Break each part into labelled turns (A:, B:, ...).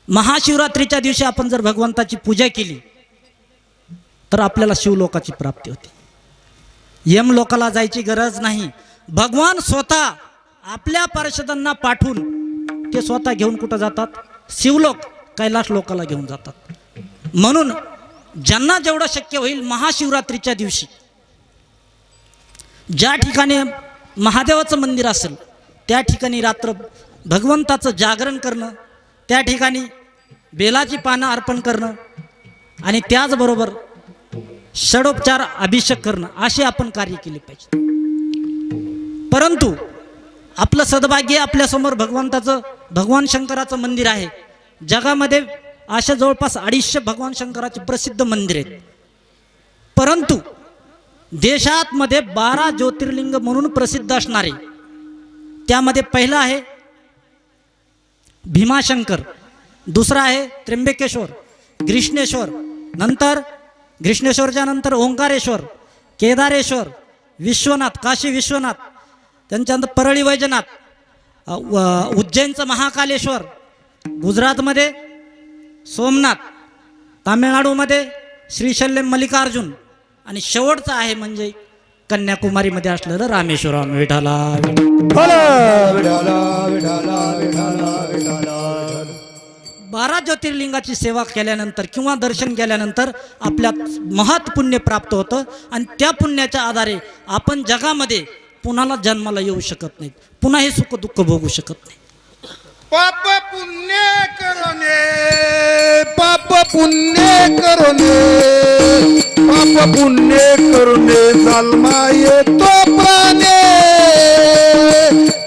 A: महाशिवरात्रीच्या दिवशी आपण जर भगवंताची पूजा केली तर आपल्याला शिवलोकाची प्राप्ती होते. यमलोकाला जायची गरज नाही. भगवान स्वतः आपल्या पार्षदांना पाठवून ते स्वतः घेऊन कुठं जातात? शिवलोक, कैलास लोकाला घेऊन जातात. म्हणून ज्यांना जेवढं शक्य होईल महाशिवरात्रीच्या दिवशी ज्या ठिकाणी महादेवाचं मंदिर असेल त्या ठिकाणी रात्र भगवंताचं जागरण करणं, त्या ठिकाणी बेलाची पानं अर्पण करणं आणि त्याचबरोबर षडोपचार अभिषेक करणं असे आपण कार्य केले पाहिजे. परंतु आपलं सद्भाग्य आपल्यासमोर भगवान शंकराचं मंदिर आहे. जगामध्ये अशा जवळपास 250 भगवान शंकराचे प्रसिद्ध मंदिर आहेत. परंतु देशात मध्ये 12 ज्योतिर्लिंग म्हणून प्रसिद्ध असणारे त्यामध्ये पहिलं आहे भीमाशंकर, दुसरा आहे त्र्यंबकेश्वर, ग्रीष्णेश्वर, नंतर ग्रीष्णेश्वरच्या नंतर ओंकारेश्वर, केदारेश्वर, विश्वनाथ, काशी विश्वनाथ, त्यांच्यानंतर परळी वैजनाथ, उज्जैनचं महाकालेश्वर, गुजरातमध्ये सोमनाथ, तामिळनाडूमध्ये श्रीशैल्यम मल्लिकार्जुन आणि शेवटचं आहे म्हणजे कन्याकुमारीमध्ये असलेलं रामेश्वरम. विठाला 12 ज्योतिर्लिंगाची सेवा केल्यानंतर किंवा दर्शन केल्यानंतर आपल्यात महत् पुण्य प्राप्त होतं आणि त्या पुण्याच्या आधारे आपण जगामध्ये पुन्हा जन्माला येऊ शकत नाही, पुन्हा हे सुख दुःख भोगू शकत नाही.
B: पाप पुण्य करोने, पाप पुण्य करोने, पाप पुण्य करोने जन्मा येतो प्राणे.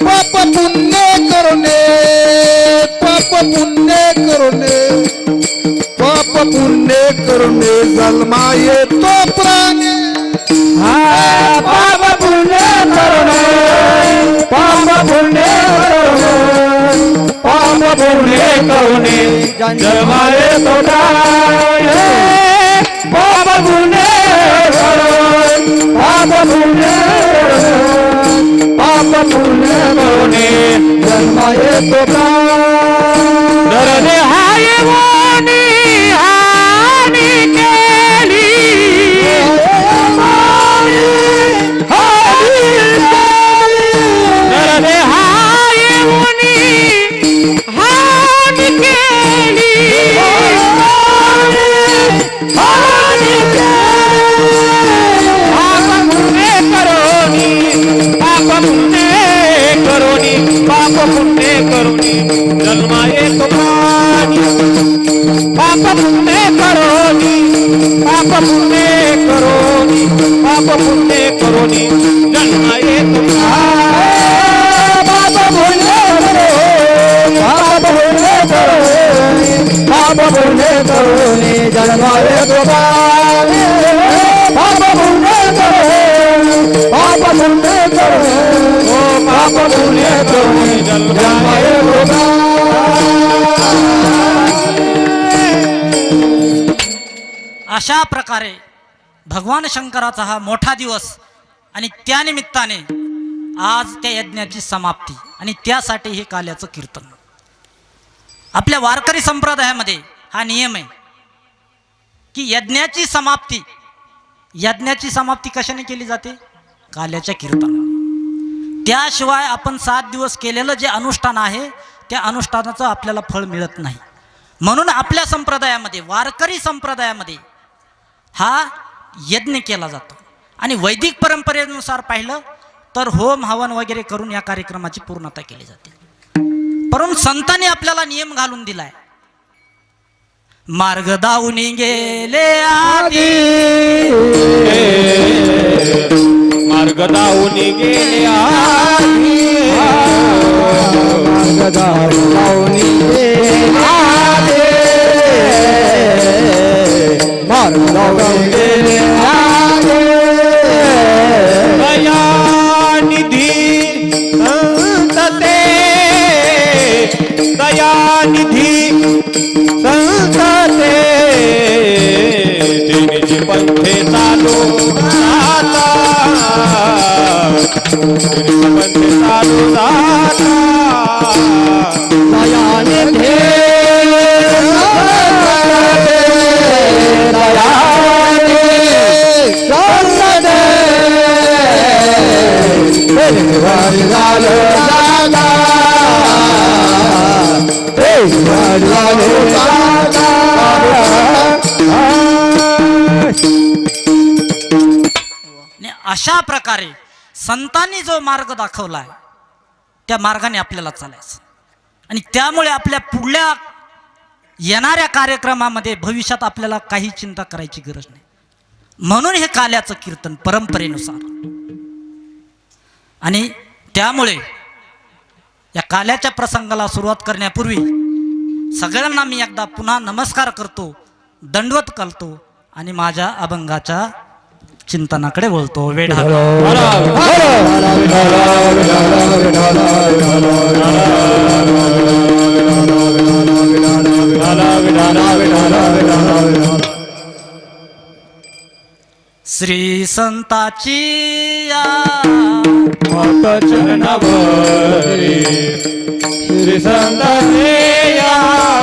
B: पाप पुण्य करोने, पाप पुण्य करोने, पाप पुण्य करोने जन्मा येतो प्राणे.
C: पाप पुण्य करोने, पाप पुण्य करोने, पाप पुण्य करोने जन्मा येतो प्राणे. पाप पुण्य करोने, पाप पुण्य करोने, पाप पुण्य करोने जन्मा येतो प्राणे. धरणे हाय वाणी हानी केली, धरणे हाय वाणी हानी केली, हानी केली. पाप पुण्य करोनी, पाप पुण्य करोनी, पाप पुण्य करोनी जन्मा येतो प्राणी. पाप पुण्य करोनी, पाप पुण्य करोनी, पाप पुण्य करोनी जन्मा येतो प्राणी. पाप पुण्य करोनी, पाप पुण्य करोनी, पाप पुण्य करोनी जन्मा येतो प्राणी. पाप पुण्य करोनी, पाप पुण्य करोनी, पाप पुण्य करोनी जन्मा येतो प्राणी.
A: अशा प्रकारे भगवान शंकराचा हा मोठा दिवस आणि त्यानिमित्ताने आज त्या यज्ञाची समाप्ती आणि त्यासाठी हे काल्याचं कीर्तन. आपल्या वारकरी संप्रदायामध्ये हा नियम आहे की यज्ञाची समाप्ती कशाने केली जाते? काल्याच्या कीर्तनाने. त्याशिवाय आपण 7 दिवस केलेलं जे अनुष्ठान आहे त्या अनुष्ठानाचं आपल्याला फळ मिळत नाही. म्हणून आपल्या संप्रदायामध्ये, वारकरी संप्रदायामध्ये हा यज्ञ केला जातो. आणि वैदिक परंपरेनुसार पाहिलं तर होम हवन वगैरे करून या कार्यक्रमाची पूर्णता केली जाते. परंतु संतांनी आपल्याला नियम घालून दिलाय, मार्ग दावूनी गेले आधी,
C: मार्ग दावूनी गेले आधी, मार्ग दावूनी गेले आधी, मार्ग दावूनी गेले आधी. दयानिधी संत ते, दयानिधी संत ते, तिन्ही पंथे चालू आता, तिन्ही पंथे चालू आता. दयानिधी
A: आणि अशा प्रकारे संतांनी जो मार्ग दाखवलाय त्या मार्गाने आपल्याला चालायचं आणि त्यामुळे आपल्या पुढल्या येणाऱ्या कार्यक्रमामध्ये भविष्यात आपल्याला काही चिंता करायची गरज नाही. म्हणून हे काल्याचं कीर्तन परंपरेनुसार. आणि त्यामुळे या काल्याच्या प्रसंगाला सुरुवात करण्यापूर्वी सगळ्यांना मी एकदा पुन्हा नमस्कार करतो, दंडवत करतो आणि माझ्या अभंगाच्या चिंतनाकडे वळतो. वेढा श्री संताची या
C: माता चरणावरी श्री संतांचे या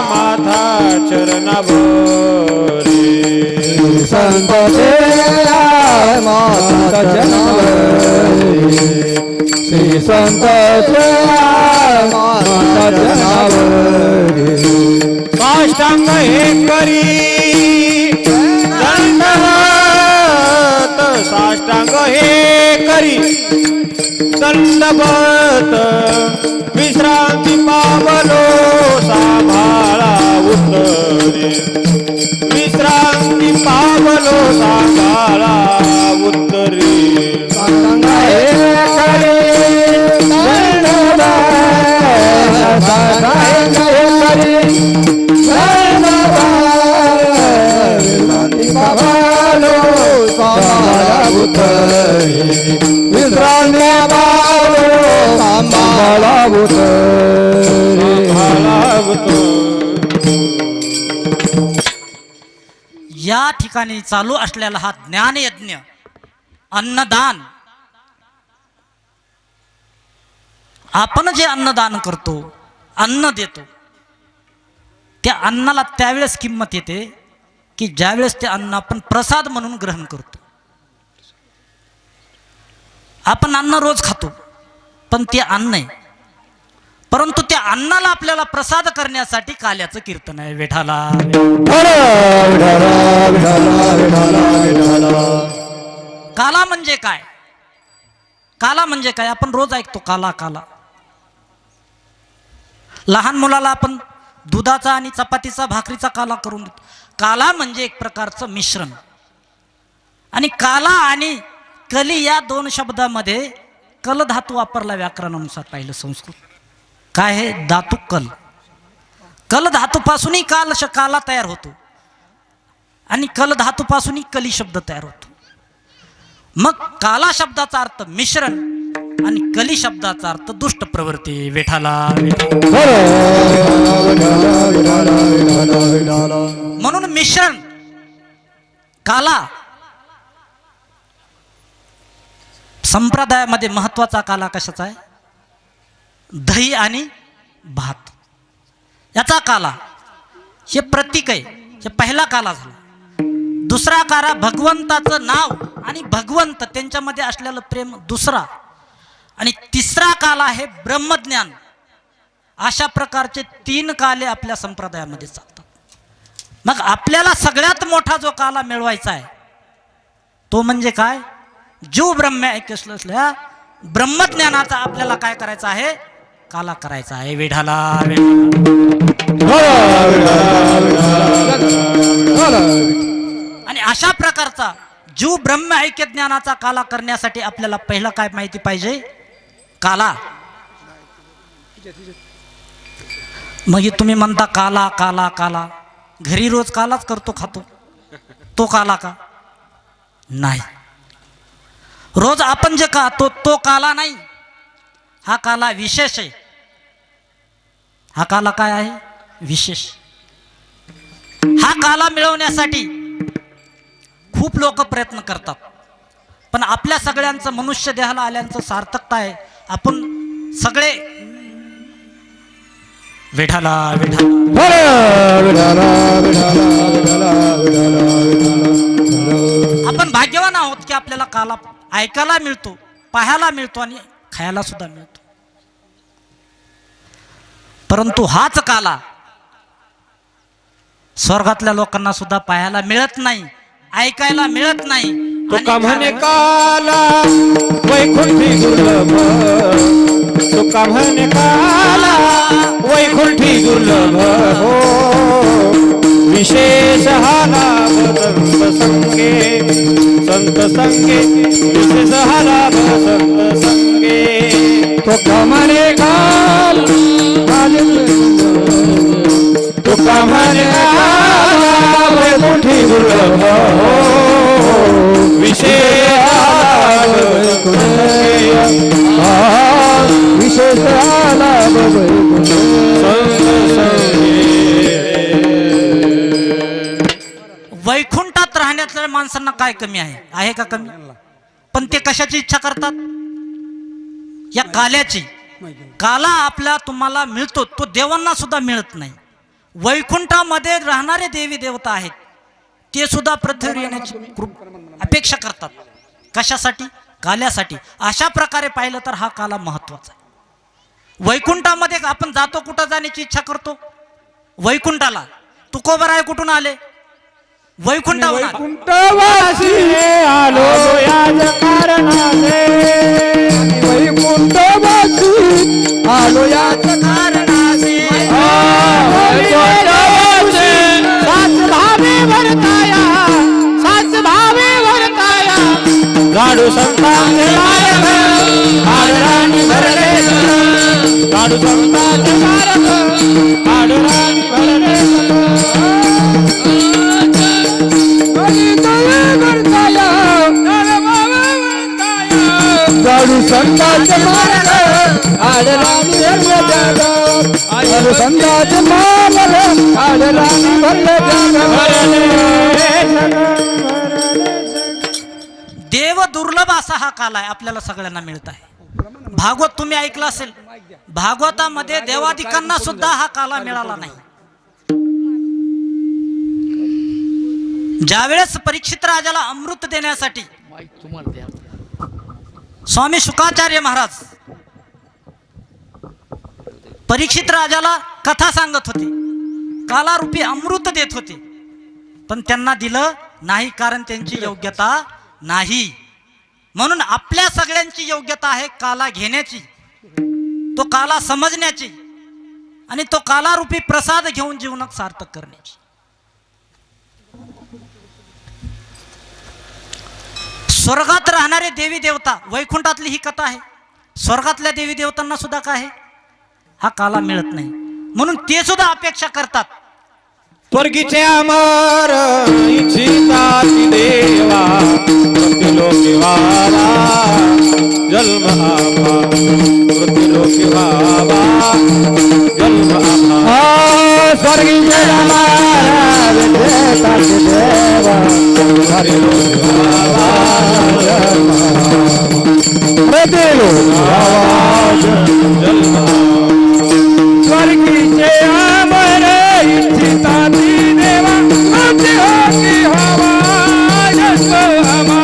C: माता चरणावरी
B: संताचे माता जनावरी श्री संताचे माता जनावरी
C: साष्टांग हे करी दंडवत साष्टांग हे करी दंडवत विश्रांती पावलो सांभाळा उत्तरे विश्रांती पावलो सांभाळा उत्तरे
B: साष्टांग हे करी दंडवत साष्टांग हे करी बाबालो सांभाळा उत्तरे विश्रांती बाबालो सांभाळा उत्तरे
A: या ठिकाणी चालू असलेला हा ज्ञानयज्ञ अन्नदान. आपण जे अन्नदान करतो, अन्न देतो, त्या अन्नाला त्यावेळेस किंमत येते की ज्यावेळेस ते अन्न आपण प्रसाद म्हणून ग्रहण करतो. आपण अन्न रोज खातो पण ते अन्न आहे, परंतु त्या अन्नाला आपल्याला प्रसाद करण्यासाठी काल्याचं कीर्तन आहे. विठाला काला म्हणजे काय? काला म्हणजे काय? आपण रोज ऐकतो काला काला. लहान मुलाला आपण दुधाचा आणि चपातीचा भाकरीचा काला करून देतो. काला म्हणजे एक प्रकारचं मिश्रण. आणि काला आणि कली या दोन शब्दामध्ये कल धातू वापरला व्याकरणानुसार पाहिलं संस्कृत. काय हे धातू कल. कल धातूपासूनही काला तयार होतो आणि कल धातूपासूनही कली शब्द तयार होतो. मग काला शब्दाचा अर्थ मिश्रण आणि कली शब्दाचा अर्थ दुष्ट प्रवृत्ती. विठाला म्हणून मिश्रण काला संप्रदायामध्ये महत्वाचा काला कशाचा आहे? दही आणि भात याचा काला हे प्रतीक आहे. हे पहिला काला झाला. दुसरा काला भगवंताचं नाव आणि भगवंत त्यांच्यामध्ये असलेलं प्रेम दुसरा. आणि तिसरा काला आहे ब्रह्मज्ञान. अशा प्रकारचे 3 काले आपल्या संप्रदायामध्ये चालतात. मग आपल्याला सगळ्यात मोठा जो काला मिळवायचा आहे तो म्हणजे काय? जो ब्रह्म असल्या ब्रह्मज्ञानाचा आपल्याला काय करायचा आहे? काला करायचा आहे. वेढाला आणि अशा प्रकारचा जीव ब्रह्म ऐक्य ज्ञानाचा काला करण्यासाठी आपल्याला पहिला काय माहिती पाहिजे? काला. मग तुम्ही म्हणता काला काला काला, घरी रोज कालाच करतो खातो, तो काला का? नाही. रोज आपण जे खातो तो काला नाही. हा काला विशेष आहे. हा काला काय आहे? विशेष. हा काला मिळवण्यासाठी खूप लोक प्रयत्न करतात, पण आपल्या सगळ्यांचं मनुष्य देहाला आल्यांचं सार्थकता आहे. आपण सगळे विठाला आपण भाग्यवान आहोत की आपल्याला काला ऐकायला मिळतो, पाहायला मिळतो आणि खायला सुद्धा मिळतो. परंतु हाच काला स्वर्गातल्या लोकांना सुद्धा पाहायला मिळत नाही, ऐकायला मिळत नाही.
C: तुका
A: आणि
C: म्हणे काला वैकुंठी दुर्लभ, तुका म्हणे काला वैकुंठी दुर्लभ हो. विशेष हा लाभ संत संगे, संत संगे विशेष हा लाभ संत संगे.
B: तुका म्हणे काल
C: तुका म्हणे काला वैकुंठी दुर्लभ हो. विशेष लाभ
B: विशेष लाभ
A: वैकुंठात राहण्यातल्या माणसांना काय कमी आहे? आहे का कमी? पण ते कशाची इच्छा करतात? या काल्याची. काला आपल्या तुम्हाला मिळतो, तो देवांना सुद्धा मिळत नाही. वैकुंठामध्ये राहणारे देवी देवता आहेत, ते सुद्धा पृथ्वीवर येण्याची अपेक्षा करतात. कशासाठी? काल्यासाठी. अशा प्रकारे पाहिलं तर हा काला महत्वाचा आहे. वैकुंठामध्ये आपण जातो, कुठं जाण्याची इच्छा करतो? वैकुंठाला. तुकोबराय कुठून आले? वैकुंठावर.
B: वैकुंठवासी
C: आलो याच कारणाने,
B: वैकुंठवासी आलो याच कारणाने.
C: साच भावे भरताया, साच भावे भरताया. लाडू संतांचे मारक, आडराणी भरले. लाडू संतांचे मारक, आडराणी भरले.
B: जाडू संतांचे मार्ग आडराणी भरले जग, जाडू संतांचे मार्ग आडराणी भरले जग.
A: देव दुर्लभ असा हा काल आहे, आपल्याला सगळ्यांना मिळत आहे. भागवत तुम्ही ऐकलं असेल, भागवतामध्ये देवादिकांना सुद्धा हा काला मिळाला नाही. ज्यावेळेस परीक्षित राजाला अमृत देण्यासाठी स्वामी शुकाचार्य महाराज परीक्षित राजाला कथा सांगत होते, कालारूपी अमृत देत होते, पण त्यांना दिलं नाही, कारण त्यांची योग्यता नाही. म्हणून आपल्या सगळ्यांची योग्यता आहे काला घेण्याची, तो काला समजण्याची, आणि तो कालारूपी प्रसाद घेऊन जीवन सार्थक करण्याची. स्वर्गात राहणारे देवी देवता, वैकुंठातली ही कथा आहे. स्वर्गातल्या देवी देवतांना सुद्धा काय आहे? हा काला मिळत नाही, म्हणून ते सुद्धा अपेक्षा करतात.
C: स्वर्गीचे अमर इच्छिताती देवा, मृत्युलोकी व्हावा जन्म आम्हा, मृत्युलोकी व्हावा जन्म आम्हा.
B: स्वर्गीचे महाराज देवा,
C: मृत्युलोकी व्हावा जन्म आम्हा.
B: स्वर्गीचे अमर इच्छिताती देवा, मृत्युलोकी व्हावा जन्म आम्हा.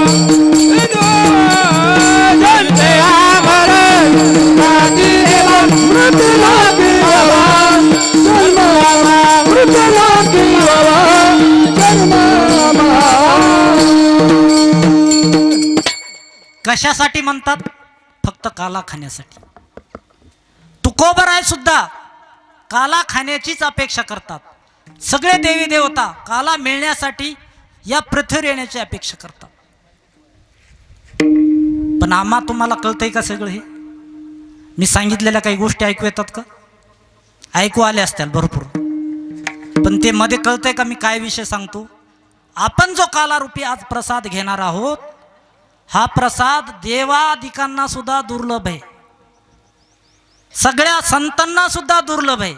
B: जन्मे अमर इच्छिताती देवा, मृत्युलोकी व्हावा जन्म आम्हा, मृत्युलोकी व्हावा जन्म आम्हा.
A: कशासाठी म्हणतात? फक्त काला खाण्यासाठी. तुकोबराय सुद्धा काला खाण्याचीच अपेक्षा करतात. सगळे देवी देवता काला मिळण्यासाठी या पृथ्वीवर येण्याची अपेक्षा करतात. पण आम्हा तुम्हाला कळतंय का सगळं हे? मी सांगितलेल्या काही गोष्टी ऐकू येतात का? ऐकू आले असतील भरपूर, पण ते मध्ये कळतंय का मी काय विषय सांगतो? आपण जो कालारूपी आज प्रसाद घेणार आहोत, हा प्रसाद देवादिकांना सुद्धा दुर्लभ आहे, सगळ्या संतांना सुद्धा दुर्लभ आहे.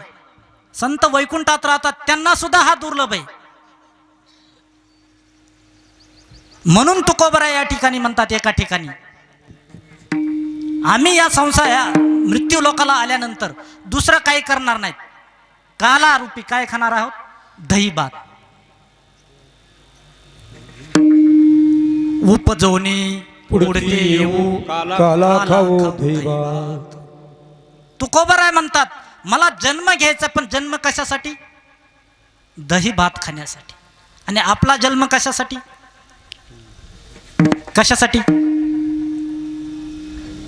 A: संत वैकुंठात राहतात, त्यांना सुद्धा हा दुर्लभ आहे. म्हणून तुकोबराय या ठिकाणी म्हणतात, एका ठिकाणी आम्ही या मृत्यू लोकाला आल्यानंतर दुसरं काही करणार नाहीत, कालारूपी काय खाणार आहोत? दही भात. उपजवणी पुढते येऊ
B: काला खाऊ देवा.
A: तुकोबराय म्हणतात, मला जन्म घ्यायचा, पण जन्म कशासाठी? दही भात खाण्यासाठी. आणि आपला जन्म कशासाठी? कशासाठी?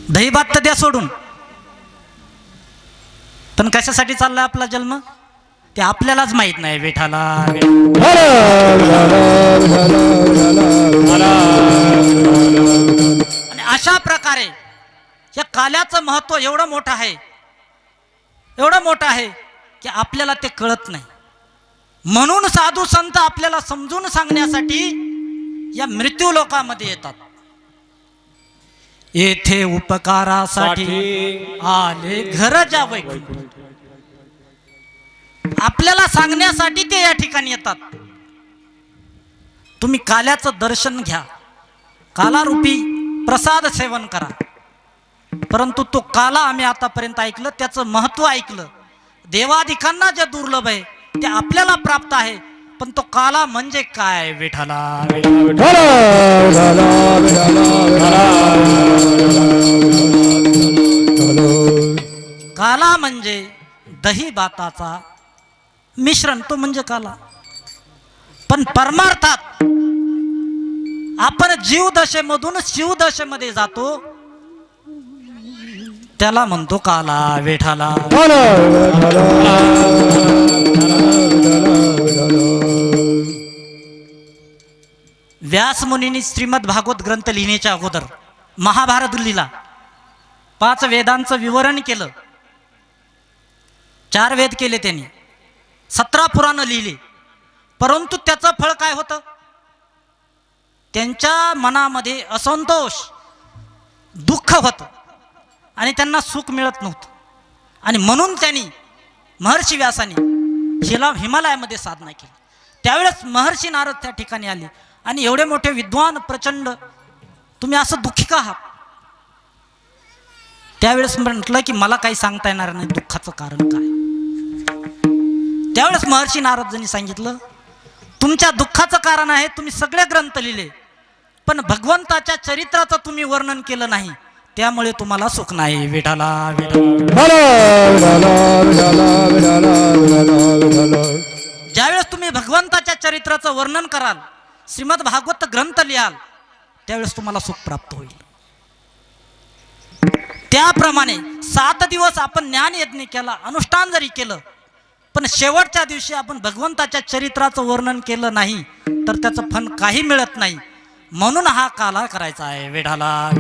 A: दही भात तर द्या सोडून, पण कशासाठी चाललाय आपला जन्म ते आपल्यालाच माहित नाही. विठाला आणि अशा प्रकारे या काल्याचं महत्व एवढं मोठं आहे, एवढं मोठं आहे की आपल्याला ते कळत नाही. म्हणून साधू संत आपल्याला समजून सांगण्यासाठी या मृत्यू लोकामध्ये येतात. येथे उपकारासाठी आले घर जा वैकुंठ. आपल्याला सांगण्यासाठी ते या ठिकाणी येतात. तुम्ही काल्याचं दर्शन घ्या, कालारूपी प्रसाद सेवन करा. परंतु तो काला आम्ही आतापर्यंत ऐकलं, त्याचं महत्व ऐकलं. देवादिकांना जे दुर्लभ आहे ते आपल्याला प्राप्त आहे, पण तो काला म्हणजे काय? विठाला काला म्हणजे दही भाताचा मिश्रण, तो म्हणजे काला. पण परमार्थात आपण जीव दशेमधून शिव दशेमध्ये जातो, त्याला म्हणतो काला. विठाला व्यास मुनींनी श्रीमद भागवत ग्रंथ लिहिण्याच्या अगोदर महाभारत लिहिला. 5 वेदांचं विवरण केलं, 4 वेद केले त्यांनी, 17 पुराणं लिहिली. परंतु त्याचं फळ काय होतं? त्यांच्या मनामध्ये असंतोष, दुःख होतं आणि त्यांना सुख मिळत नव्हतं. आणि म्हणून त्यांनी महर्षी व्यासांनी हिमालयामध्ये साधना केली. त्यावेळेस महर्षी नारद त्या ठिकाणी आले आणि एवढे मोठे विद्वान प्रचंड, तुम्ही असं दुःखी का आहात? त्यावेळेस म्हटलं की मला काही सांगता येणार नाही दुःखाचं कारण काय. त्यावेळेस महर्षी नारदांनी सांगितलं, तुमच्या दुःखाचं कारण आहे तुम्ही सगळे ग्रंथ लिहिले, पण भगवंताच्या चरित्राचं तुम्ही वर्णन केलं नाही, त्यामुळे तुम्हाला सुख नाही. विठाला ज्यावेळेस तुम्ही भगवंताच्या चरित्राचं वर्णन कराल, श्रीमद भागवत ग्रंथ लिहाल, त्यावेळेस तुम्हाला सुख प्राप्त होईल. त्याप्रमाणे 7 दिवस आपण ज्ञान यज्ञ केला, अनुष्ठान जरी केलं, पण शेवटच्या दिवशी आपण भगवंताच्या चरित्राचं वर्णन केलं नाही तर त्याचं फळ काही मिळत नाही. म्हणून हा काला करायचा आहे. विठाला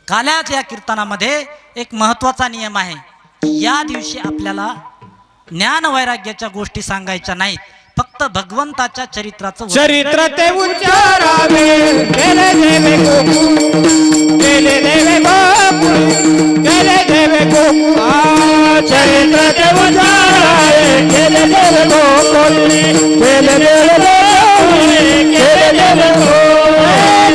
A: काल्याच्या या कीर्तनामध्ये एक महत्वाचा नियम आहे. या दिवशी आपल्याला ज्ञान वैराग्याच्या गोष्टी सांगायच्या नाहीत, फक्त भगवंताच्या चरित्राचं
C: चरित्र ते उच्चारावे. केले देवे गोकुळ, केले देवे गोकुळ, केले देवे गोकुळ. चरित्र ते उच्चारावे. केले देवे गोकुळ, केले देवे गोकुळ, केले देवे गोकुळ.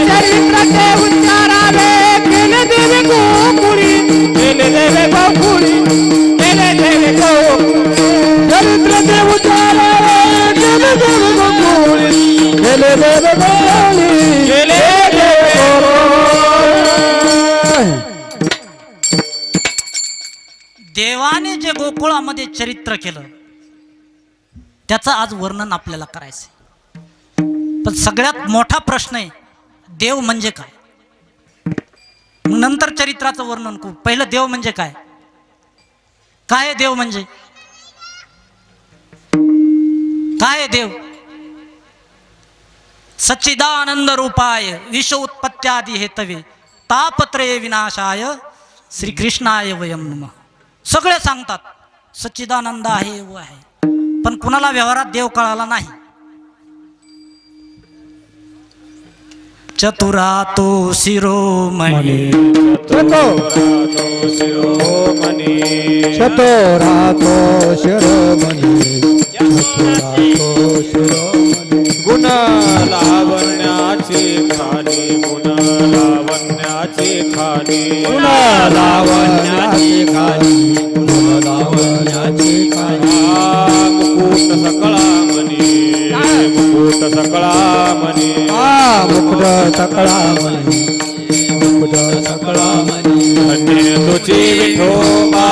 C: चरित्र ते उच्चारावे. केले देवे गोकुळ, केले देवे गोकुळ, केले देवे गोकुळ. चरित्र ते उच्चारावे.
A: देवाने जे गोकुळामध्ये चरित्र केलं त्याचं आज वर्णन आपल्याला करायचंय. पण सगळ्यात मोठा प्रश्न आहे, देव म्हणजे काय? नंतर चरित्राचं वर्णन करू. पहिलं देव म्हणजे काय? काय आहे देव म्हणजे? काय आहे देव? सच्चिदानंद रूपाय विश्व उत्पत्त्यादि हेतवे तापत्रय विनाशाय श्रीकृष्णाय वयम नमः. सगळे सांगतात सच्चिदानंद आहे व आहे, पण कुणाला व्यवहारात देव कळाला नाही. चतुरातो शिरोमणी,
C: चतुरातो शिरोमणी,
B: चतुरातो शिरोमणी, चतुरातो शिरोमणी.
C: गुण लावण्याची खाणी, गुण लावण्याची खाणी,
B: गुण लावण्याची खाणी, गुण लावण्याची खाणी.
C: मुकुट सकळा मनी, मुकुट सकळा मनी.
B: मुकुट सकळा मणी, मुकुट सकळा मणी.
C: धन्य तुझी विठोबा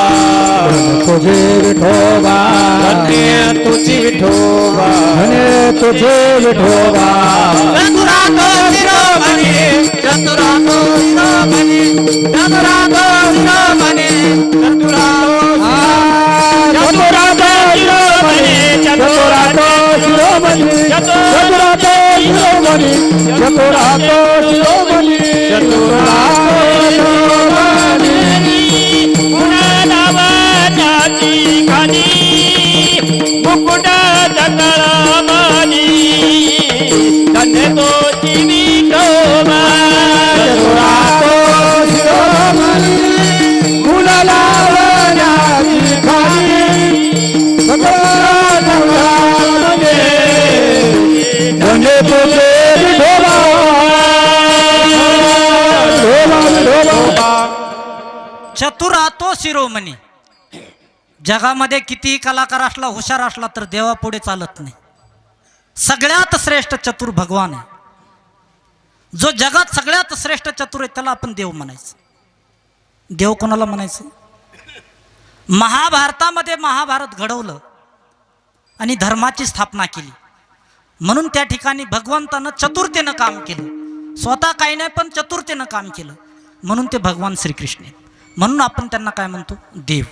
B: तुझे विठोबा
C: धन्य तुझी विठोबा
B: धन्य तुझे विठोबा
C: चतुरातो शिरोमणी चतुरातो शिरोमणी चतुरातो शिरोमणी
B: चतुरातो शिरोमणी चतुरातो शिरोमणी चतुरातो शिरोमणी चतुरातो शिरोमणी चतुरातो शिरोमणी
C: गुणनावाची खाली मुकुट जगळामणी धन्य तोची विठोबा
B: चतुरातो शिरोमणी गुणलावण्याची खाली धन्य तुझे विठोबा विठोबा
A: चतुरातो शिरोमणी. जगामध्ये कितीही कलाकार असला, हुशार असला, तर देवापुढे चालत नाही. सगळ्यात श्रेष्ठ चतुर भगवान आहे. जो जगात सगळ्यात श्रेष्ठ चतुर आहे त्याला आपण देव म्हणायचं. देव कोणाला म्हणायचं? महाभारतामध्ये महाभारत घडवलं आणि धर्माची स्थापना केली, म्हणून त्या ठिकाणी भगवंतानं चतुरतेनं काम केलं. स्वतः काही नाही पण चतुरतेनं काम केलं, म्हणून ते भगवान श्रीकृष्ण आहेत. म्हणून आपण त्यांना काय म्हणतो? देव.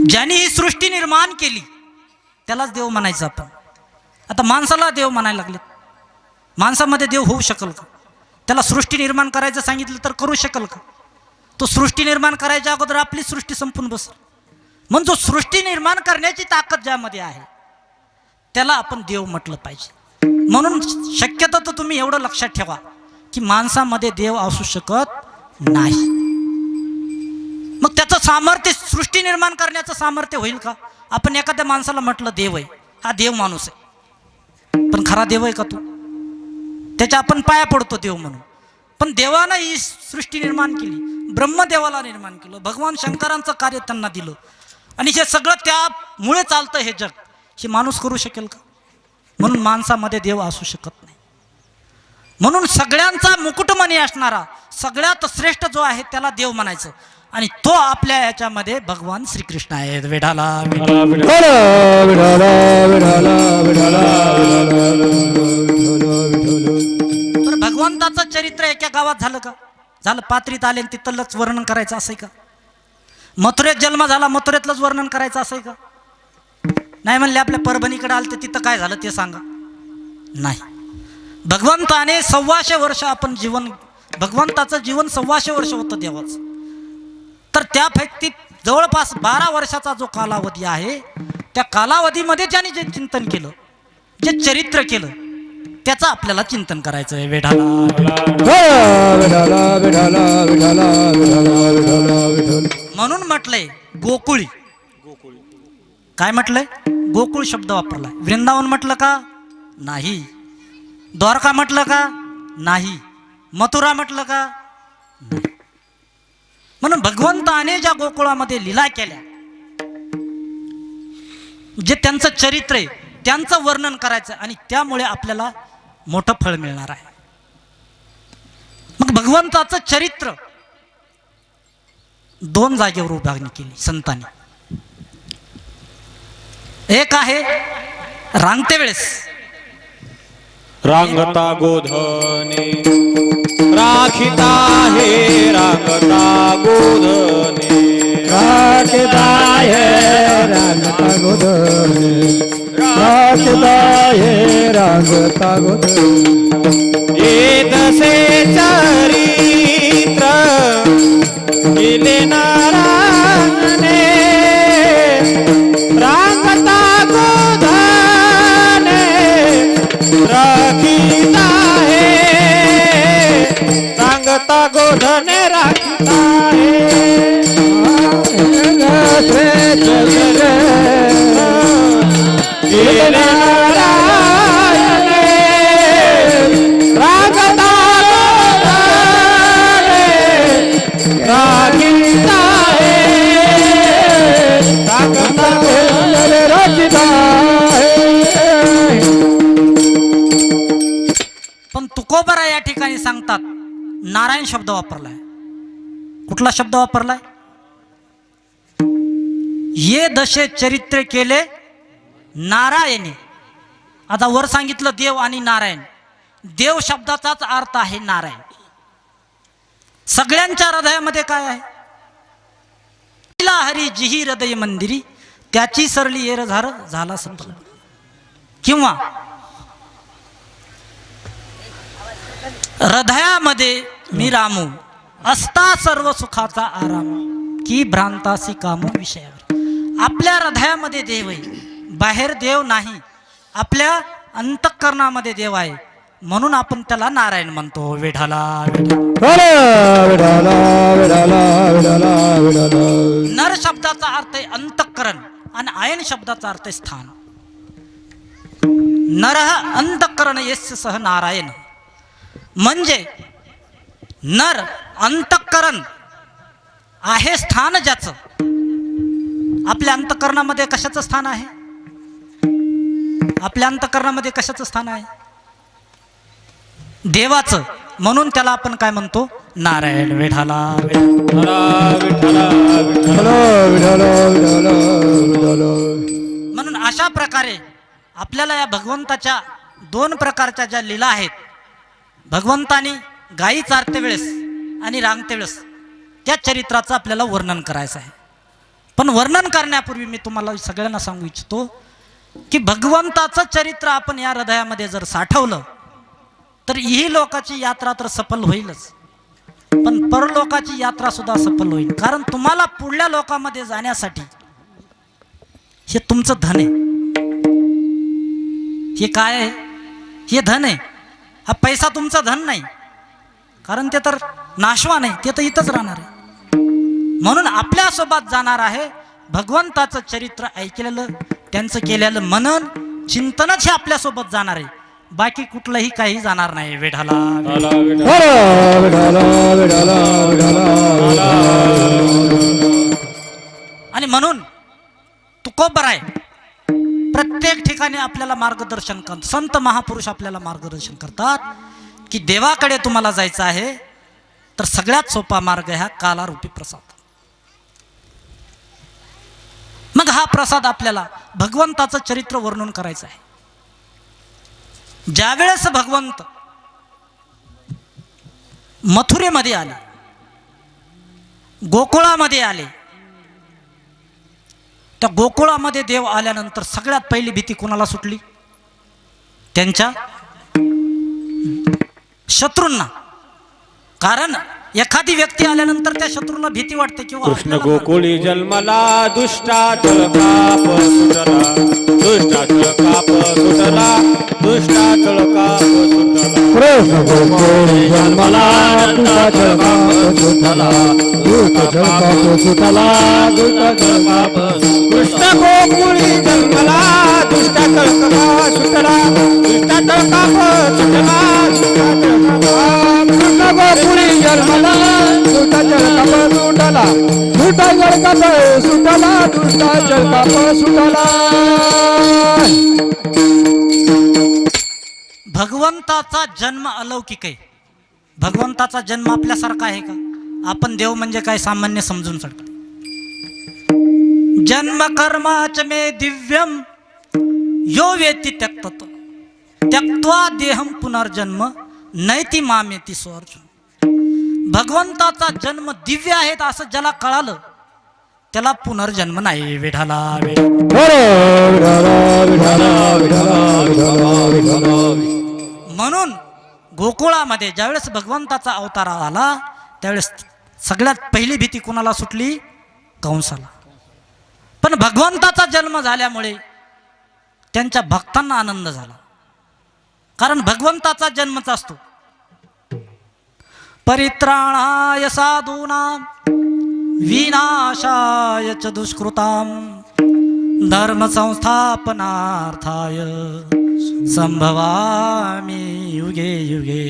A: ज्यांनी ही सृष्टी निर्माण केली त्यालाच देव म्हणायचं आपण. आता माणसाला देव म्हणायला लागले. माणसामध्ये देव होऊ शकेल का? त्याला सृष्टी निर्माण करायचं सांगितलं तर करू शकेल का? तो सृष्टी निर्माण करायच्या अगोदर आपली सृष्टी संपून बसेल. म्हणून जो सृष्टी निर्माण करण्याची ताकद ज्यामध्ये आहे त्याला आपण देव म्हटलं पाहिजे. म्हणून शक्यतो तर तुम्ही एवढं लक्षात ठेवा की माणसामध्ये देव असू शकत नाही. मग त्याचं सामर्थ्य, सृष्टी निर्माण करण्याचं सामर्थ्य होईल का? आपण एखाद्या माणसाला म्हटलं देव आहे, हा देव माणूस आहे, पण खरा देव आहे का तो? त्याच्या आपण पाया पडतो देव म्हणून. पण देवानं ही सृष्टी निर्माण केली, ब्रह्मदेवाला निर्माण केलं, भगवान शंकरांचं कार्य त्यांना दिलं, आणि हे सगळं त्यामुळे चालतं हे जग. हे माणूस करू शकेल का? म्हणून माणसामध्ये देव असू शकत नाही. म्हणून सगळ्यांचा मुकुटमणी असणारा सगळ्यात श्रेष्ठ जो आहे त्याला देव म्हणायचं, आणि तो आपल्या याच्यामध्ये भगवान श्रीकृष्ण आहे. विठाला तर भगवंताचं चरित्र एका गावात झालं का? झालं. पात्रीत आले तिथलंच वर्णन करायचं असं का? मथुरेत जन्म झाला, मथुरेतलंच वर्णन करायचं असं का? नाही म्हणले आपल्या परभणीकडे आलं तर तिथं काय झालं ते सांगा. नाही. भगवंताने 125 वर्ष आपण जीवन, भगवंताचं जीवन 125 वर्ष होतं देवाचं. तर त्यापैकी जवळपास 12 वर्षाचा जो कालावधी आहे त्या कालावधीमध्ये ज्याने जे चिंतन केलं, जे चरित्र केलं, त्याचं आपल्याला चिंतन करायचं आहे. म्हणून म्हटलंय गोकुळी. काय म्हटलंय? गोकुळ शब्द वापरलाय. वृंदावन म्हटलं का? नाही. द्वारका म्हटलं का? नाही. मथुरा म्हटलं का? नाही. म्हणून भगवंताने ज्या गोकुळामध्ये लीला केल्या, जे त्यांचं चरित्र आहे त्यांचं वर्णन करायचं, आणि त्यामुळे आपल्याला मोठं फळ मिळणार आहे. मग भगवंताचं चरित्र 2 जागेवर उभारणी केली संतांनी. एक आहे रांगते वेळेस,
C: रांगता गोधने राखिता हे रांगता गोधने
B: राखता हे रांगता गोधने राखता हे रांगता गोधने
C: येतसे चरित्र केले नारायणे रांगता गोधने राखिता हे रांगता गोधने राखिता हे नारायणे रांगता गोधने राखिता हे रांगता गोधने राखिता
A: पण तुकोबरा या ठिकाणी सांगतात नारायण शब्द वापरलाय. कुठला शब्द वापरलाय? ये दशे चरित्र केले नारायणी. आता वर सांगितलं देव आणि नारायण. देव शब्दाचाच अर्थ आहे नारायण. सगळ्यांच्या हृदयामध्ये काय आहे? हरी जिही हृदय मंदिरी त्याची सरली येर झाला सफल. किंवा हृदयामध्ये मी रामू असता सर्व सुखाचा आराम की भ्रांतासी काम विषयावर. आपल्या हृदयामध्ये देव आहे, बाहेर देव नाही. आपल्या अंतःकरणामध्ये देव आहे, म्हणून आपण त्याला नारायण म्हणतो. विठाला नर शब्दाचा अर्थ आहे अंतःकरण आणि आयन शब्दाचा अर्थ आहे स्थान. नरः अंतःकरण यस्य सह नारायण. म्हणजे नर अंतःकरण आहे स्थान ज्याचं. आपल्या अंतःकरणामध्ये कशाचं स्थान आहे? आपल्या अंतःकरणामध्ये कशाचं स्थान आहे? देवाचं. म्हणून त्याला आपण काय म्हणतो? नारायण. विठाला म्हणून अशा प्रकारे आपल्याला या भगवंताच्या दोन प्रकारच्या ज्या लीला आहेत, भगवंतानी गायी चारते वेळेस आणि रांगते वेळेस, त्या चरित्राचं आपल्याला वर्णन करायचं आहे. पण वर्णन करण्यापूर्वी मी तुम्हाला सगळ्यांना सांगू इच्छितो की भगवंताचं चरित्र आपण या हृदयामध्ये जर साठवलं तर ही लोकाची यात्रा तर सफल होईलच, पण परलोकाची यात्रा सुद्धा सफल होईल. कारण तुम्हाला पुढल्या लोकांमध्ये जाण्यासाठी हे तुमचं धन आहे. हे काय आहे? हे धन आहे. हा पैसा तुमचा धन नाही, कारण ते तर नाशवान आहे, ते तर इथंच राहणार आहे. म्हणून आपल्यासोबत जाणार आहे भगवंताचं चरित्र ऐकलेलं, त्यांचं केलेलं मनन चिंतनच हे आपल्यासोबत जाणार आहे. बाकी कुठलंही काही जाणार नाही. वेढाला आणि म्हणून तुकोबर आहे प्रत्येक ठिकाणी आपल्याला मार्गदर्शन करतात. संत महापुरुष आपल्याला मार्गदर्शन करतात की देवाकडे तुम्हाला जायचं आहे तर सगळ्यात सोपा मार्ग हा कालारूपी प्रसाद. मग हा प्रसाद आपल्याला भगवंताचं चरित्र वर्णन करायचं आहे. ज्यावेळेस भगवंत मथुरेमध्ये आले, गोकुळामध्ये आले, त्या गोकुळामध्ये देव आल्यानंतर सगळ्यात पहिली भीती कोणाला सुटली? त्यांच्या शत्रूंना. कारण एखादी व्यक्ती आल्यानंतर त्या शत्रूला भीती वाटते किंवा
C: कृष्ण गोकुळी जन्मला दुष्टाचल काप सुटला, दुष्टाचल काप सुटला, दुष्टाचल काप सुटला.
B: कृष्ण गोकुळी जन्मला दुष्टाचल काप सुटला, दुष्टाचल काप सुटला, दुष्टाचल काप.
C: कृष्ण गोकुळी जन्मला दुष्टाचल काप सुटला, दुष्टाचल काप सुटला, दुष्टाचल काप.
B: कृष्ण गोकुळी जन्मला दुष्टाचल काप सुटला, दुष्टाचल काप सुटला, दुष्टाचल काप सुटला.
A: भगवंताचा जन्म अलौकिक आहे. भगवंताचा जन्म आपल्यासारखा आहे का? आपण देव म्हणजे काय सामान्य समजून सकतो. जन्म कर्माच मे दिव्यम यो वेती त्यक्तत त्यक्त्वा देहम पुनर्जन्म नैति मामेती स्वर्जुन. भगवंताचा जन्म दिव्य आहे असं ज्याला कळालं त्याला पुनर्जन्म नाही. वेढाला म्हणून गोकुळामध्ये ज्यावेळेस भगवंताचा अवतार आला त्यावेळेस सगळ्यात पहिली भीती कोणाला सुटली? कंसाला. पण भगवंताचा जन्म झाल्यामुळे त्यांच्या भक्तांना आनंद झाला. कारण भगवंताचा जन्मच असतो. परित्राणाय साधूनां विनाशाय च दुष्कृतां धर्म संस्थापनार्थाय संभवामि युगे युगे.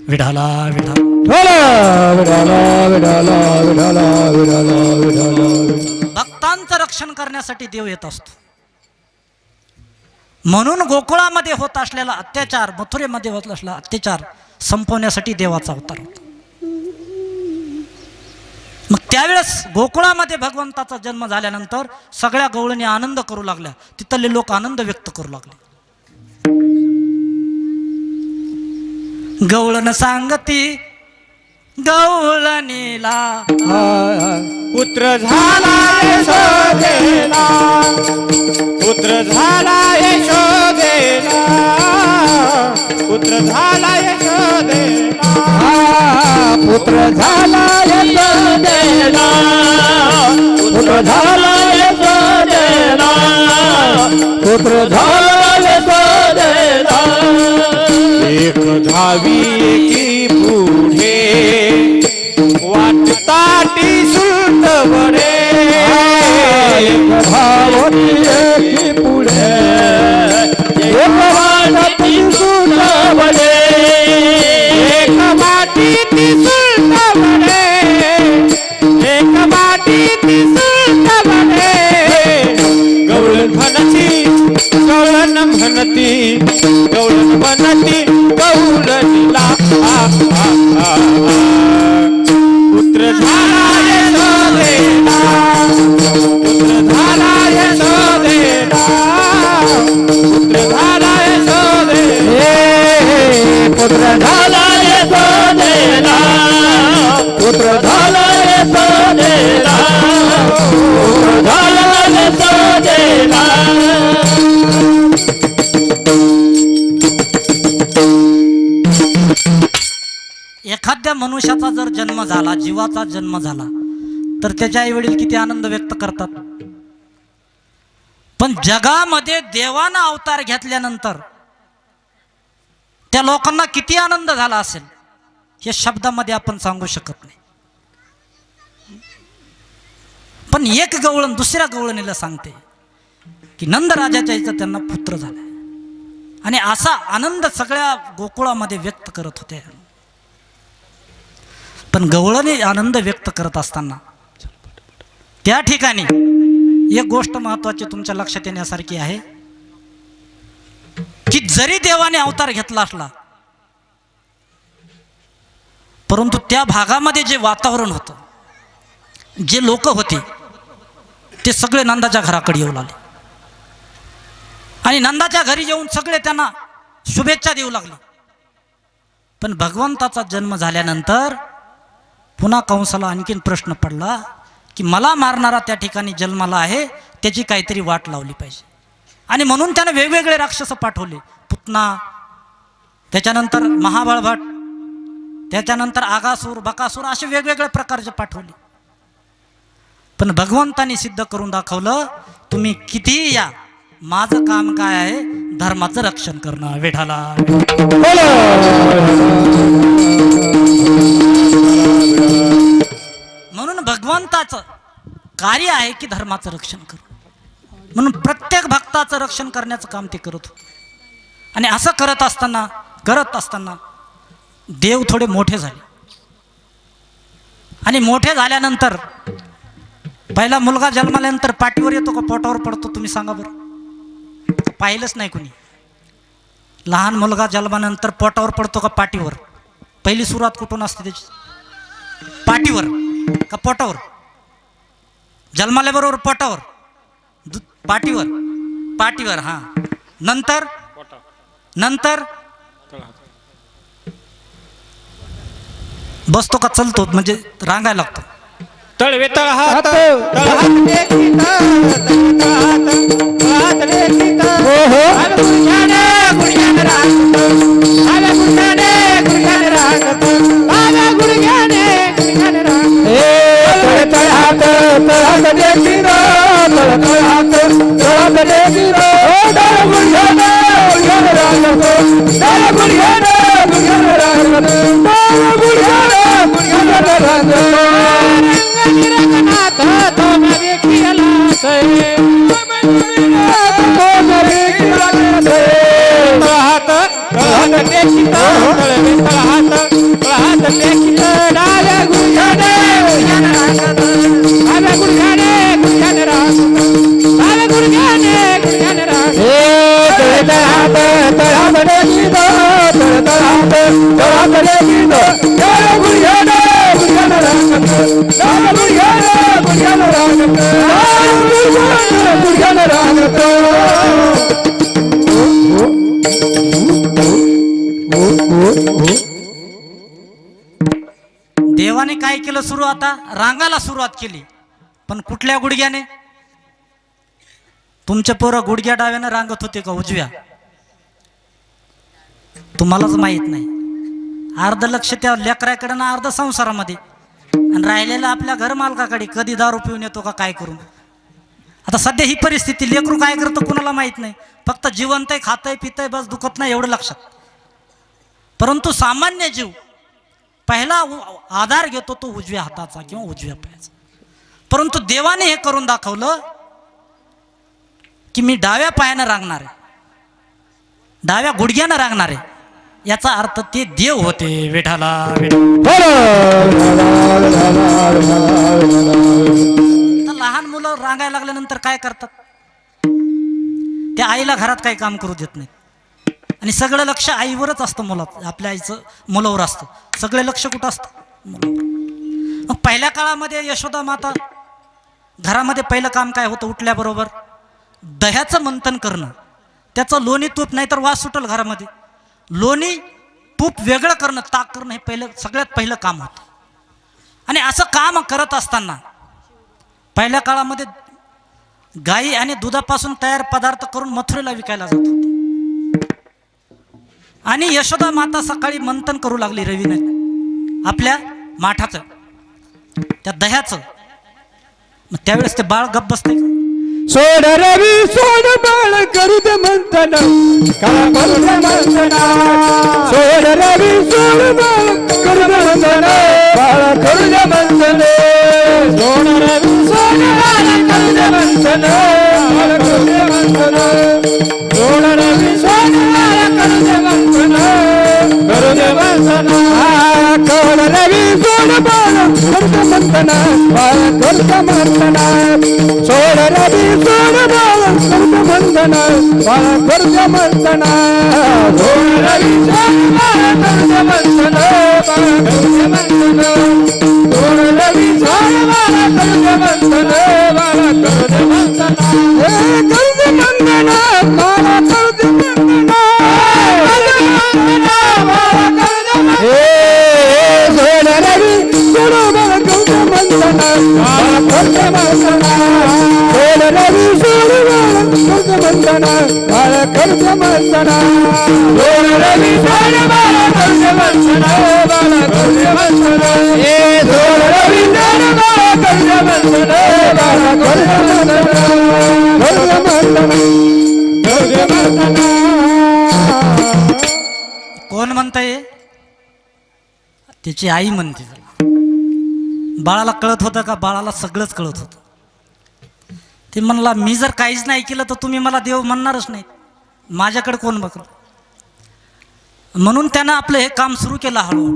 A: विठाला भक्तांचं रक्षण करण्यासाठी देव येत असतो. म्हणून गोकुळामध्ये होत असलेला अत्याचार, मथुरेमध्ये होत असलेला अत्याचार संपवण्यासाठी देवाचा अवतार होता. त्यावेळेस गोकुळामध्ये भगवंताचा जन्म झाल्यानंतर सगळ्या गवळणी आनंद करू लागल्या, तिथले लोक आनंद व्यक्त करू लागले. गवळण सांगती गवळणीला
C: पुत्र झाला यशोदेला, पुत्र झाला यशोदेला, पुत्र झाला यशोदेला,
B: पुत्र झाला यशोदेला, पुत्र झाला यशोदेला, पुत्र झाला यशोदेला.
C: एक धावी एकी पुढे वाटताटी सुट बरे,
B: भावती एकी पुढे एक वाटती सुट बळे,
C: एक माटी ती सुट बरे, एक माटी ती सुट बरे. गवळण म्हणती गवळण म्हणती, गवळण म्हणती गवळणीला पुत्र झाला यशोदेला, पुत्र झाला यशोदेला, पुत्र झाला यशोदेला,
B: पुत्र झाला यशोदेला, पुत्र झाला यशोदेला, पुत्र झाला यशोदेला.
A: एखाद्या मनुष्याचा जर जन्म झाला, जीवाचा जन्म झाला, तर त्याचे आई वडील किती आनंद व्यक्त करतात. पण जगामध्ये देवानं अवतार घेतल्यानंतर त्या लोकांना किती आनंद झाला असेल हे शब्दामध्ये आपण सांगू शकत नाही. पण एक गवळण दुसऱ्या गवळणीला सांगते की नंद राजाच्या इथं त्यांना पुत्र झाला, आणि असा आनंद सगळ्या गोकुळामध्ये व्यक्त करत होते. पण गवळणी आनंद व्यक्त करत असताना त्या ठिकाणी एक गोष्ट महत्वाची तुमच्या लक्षात येण्यासारखी आहे की जरी देवाने अवतार घेतला असला, परंतु त्या भागामध्ये जे वातावरण होतं, जे लोक होते, ते सगळे नंदाच्या घराकडे येऊ लागले, आणि नंदाच्या घरी येऊन सगळे त्यांना शुभेच्छा देऊ लागले. पण भगवंताचा जन्म झाल्यानंतर पुन्हा कंसाला आणखीन प्रश्न पडला की मला मारणारा त्या ठिकाणी जन्माला आहे, त्याची काहीतरी वाट लावली पाहिजे. आणि म्हणून त्याने वेगवेगळे राक्षस पाठवले, पुतना, त्याच्यानंतर महाबळभट, त्याच्यानंतर आगासूर, बकासूर, असे वेगवेगळ्या प्रकारचे पाठवले. पण भगवंतानी सिद्ध करून दाखवलं, तुम्ही कितीही या, माझं काम काय आहे, धर्माचं रक्षण करणं. विठाला म्हणून भगवंताचं कार्य आहे की धर्माचं रक्षण करणं. म्हणून प्रत्येक भक्ताचं रक्षण करण्याचं काम ते करत होते. आणि असं करत असताना देव थोडे मोठे झाले, आणि मोठे झाल्यानंतर पहिला मुलगा जन्माल्यानंतर पाठीवर येतो का पोटावर पडतो, तुम्ही सांगा बरं. पाहिलंच नाही कुणी. लहान मुलगा जन्मानंतर पोटावर पडतो का पाठीवर? पहिली सुरुवात कुठून असते त्याची? पाठीवर का पोटावर? जन्माल्याबरोबर पोटावर, पाठीवर हा. नंतर बसतो का चलतो, म्हणजे रांगायला लागतो.
C: तळवे तळहात
B: तळहात
A: देवाने काय केलं सुरू, आता रांगाला सुरुवात केली. पण कुठल्या गुडघ्याने? तुमच्या पोरं गुडघ्या डाव्यानं रांगत होते का उजव्या? तुम्हालाच माहित नाही. अर्ध लक्ष त्या लेकराकडे ना अर्ध संसारामध्ये, आणि राहिलेलं आपल्या घर मालकाकडे. कधी दारू पिऊन येतो का काय करून. आता सध्या ही परिस्थिती, लेकरू काय करतं कुणाला माहित नाही. फक्त जिवंत आहे, खातंय पितंय, बस दुखत नाही एवढं लक्षात. परंतु सामान्य जीव पहिला आधार घेतो तो उजव्या हाताचा किंवा उजव्या पायाचा. परंतु देवाने हे करून दाखवलं की मी डाव्या पायानं रांगणार आहे, डाव्या गुडघ्यानं रांगणार आहे. याचा अर्थ ते देव होते. विठाला तर लहान मुलं रांगायला लागल्यानंतर काय करतात? त्या आईला घरात काही काम करू देत नाहीत, आणि सगळं लक्ष आईवरच असतं. मुलात आपल्या आईचं मुलावर असतं. सगळे लक्ष कुठं असतं? मुलावर. मग पहिल्या काळामध्ये यशोदा माता घरामध्ये पहिलं काम काय होतं? उठल्याबरोबर दह्याचं मंथन करणं, त्याचं लोणी तूप, नाहीतर वास सुटल घरामध्ये. लोणी तूप वेगळं करणं, ताक करणं, हे पहिलं सगळ्यात पहिलं काम होतं. आणि असं काम करत असताना पहिल्या काळामध्ये गाई आणि दुधापासून तयार पदार्थ करून मथुरेला विकायला जात होते. आणि यशोदा माता सकाळी मंथन करू लागली रवीने आपल्या माठाचं, त्या दह्याचं. मग त्यावेळेस ते बाळ गप्प बसते.
B: सोड रवी सोड बाळ करू दे मंथन, काळा करू दे मंथन. सोड रवी सोड बाळ करू दे मंथन, बाळ करू दे मंथन. सोड रवी सोड बाळ करू दे मंथन, बाळ करू दे मंथन. सोड रवी सोड बाळ करू दे मंथन, करू दे मंथन. सोड रवी सोड बाळ करू दे मंथन, बाळ करू दे मंथन. सोड रवी सोड बाळ करू दे मंथन, बाळ करू दे मंथन. सोड रवी सोड बाळ करू दे मंथन, बाळ करू दे मंथन. सोड रवी सोड बाळ करू दे मंथन, बाळ करू दे मंथन. हे करू दे मंथन, बाळ करू दे मंथन. हे सोड रवी सोड बाळ करू दे मंथन, बाळ करू दे मंथन. सोड रवी सोड बाळ करू दे मंथन, बाळ करू दे मंथन. सोड रवी सोड बाळ करू दे मंथन, बाळ करू दे मंथन. हे सोड रवी सोड बाळ करू दे मंथन, बाळ करू दे मंथन. करू दे मंथन, करू दे मंथन.
A: कोण म्हणताय? त्याची आई म्हणते. बाळाला कळत होतं का? बाळाला सगळंच कळत होतं. ते म्हणला मी जर काहीच नाही केलं तर तुम्ही मला देव म्हणणारच नाही, माझ्याकडे कोण बघलं. म्हणून त्यानं आपलं हे काम सुरू केलं हळूहळू.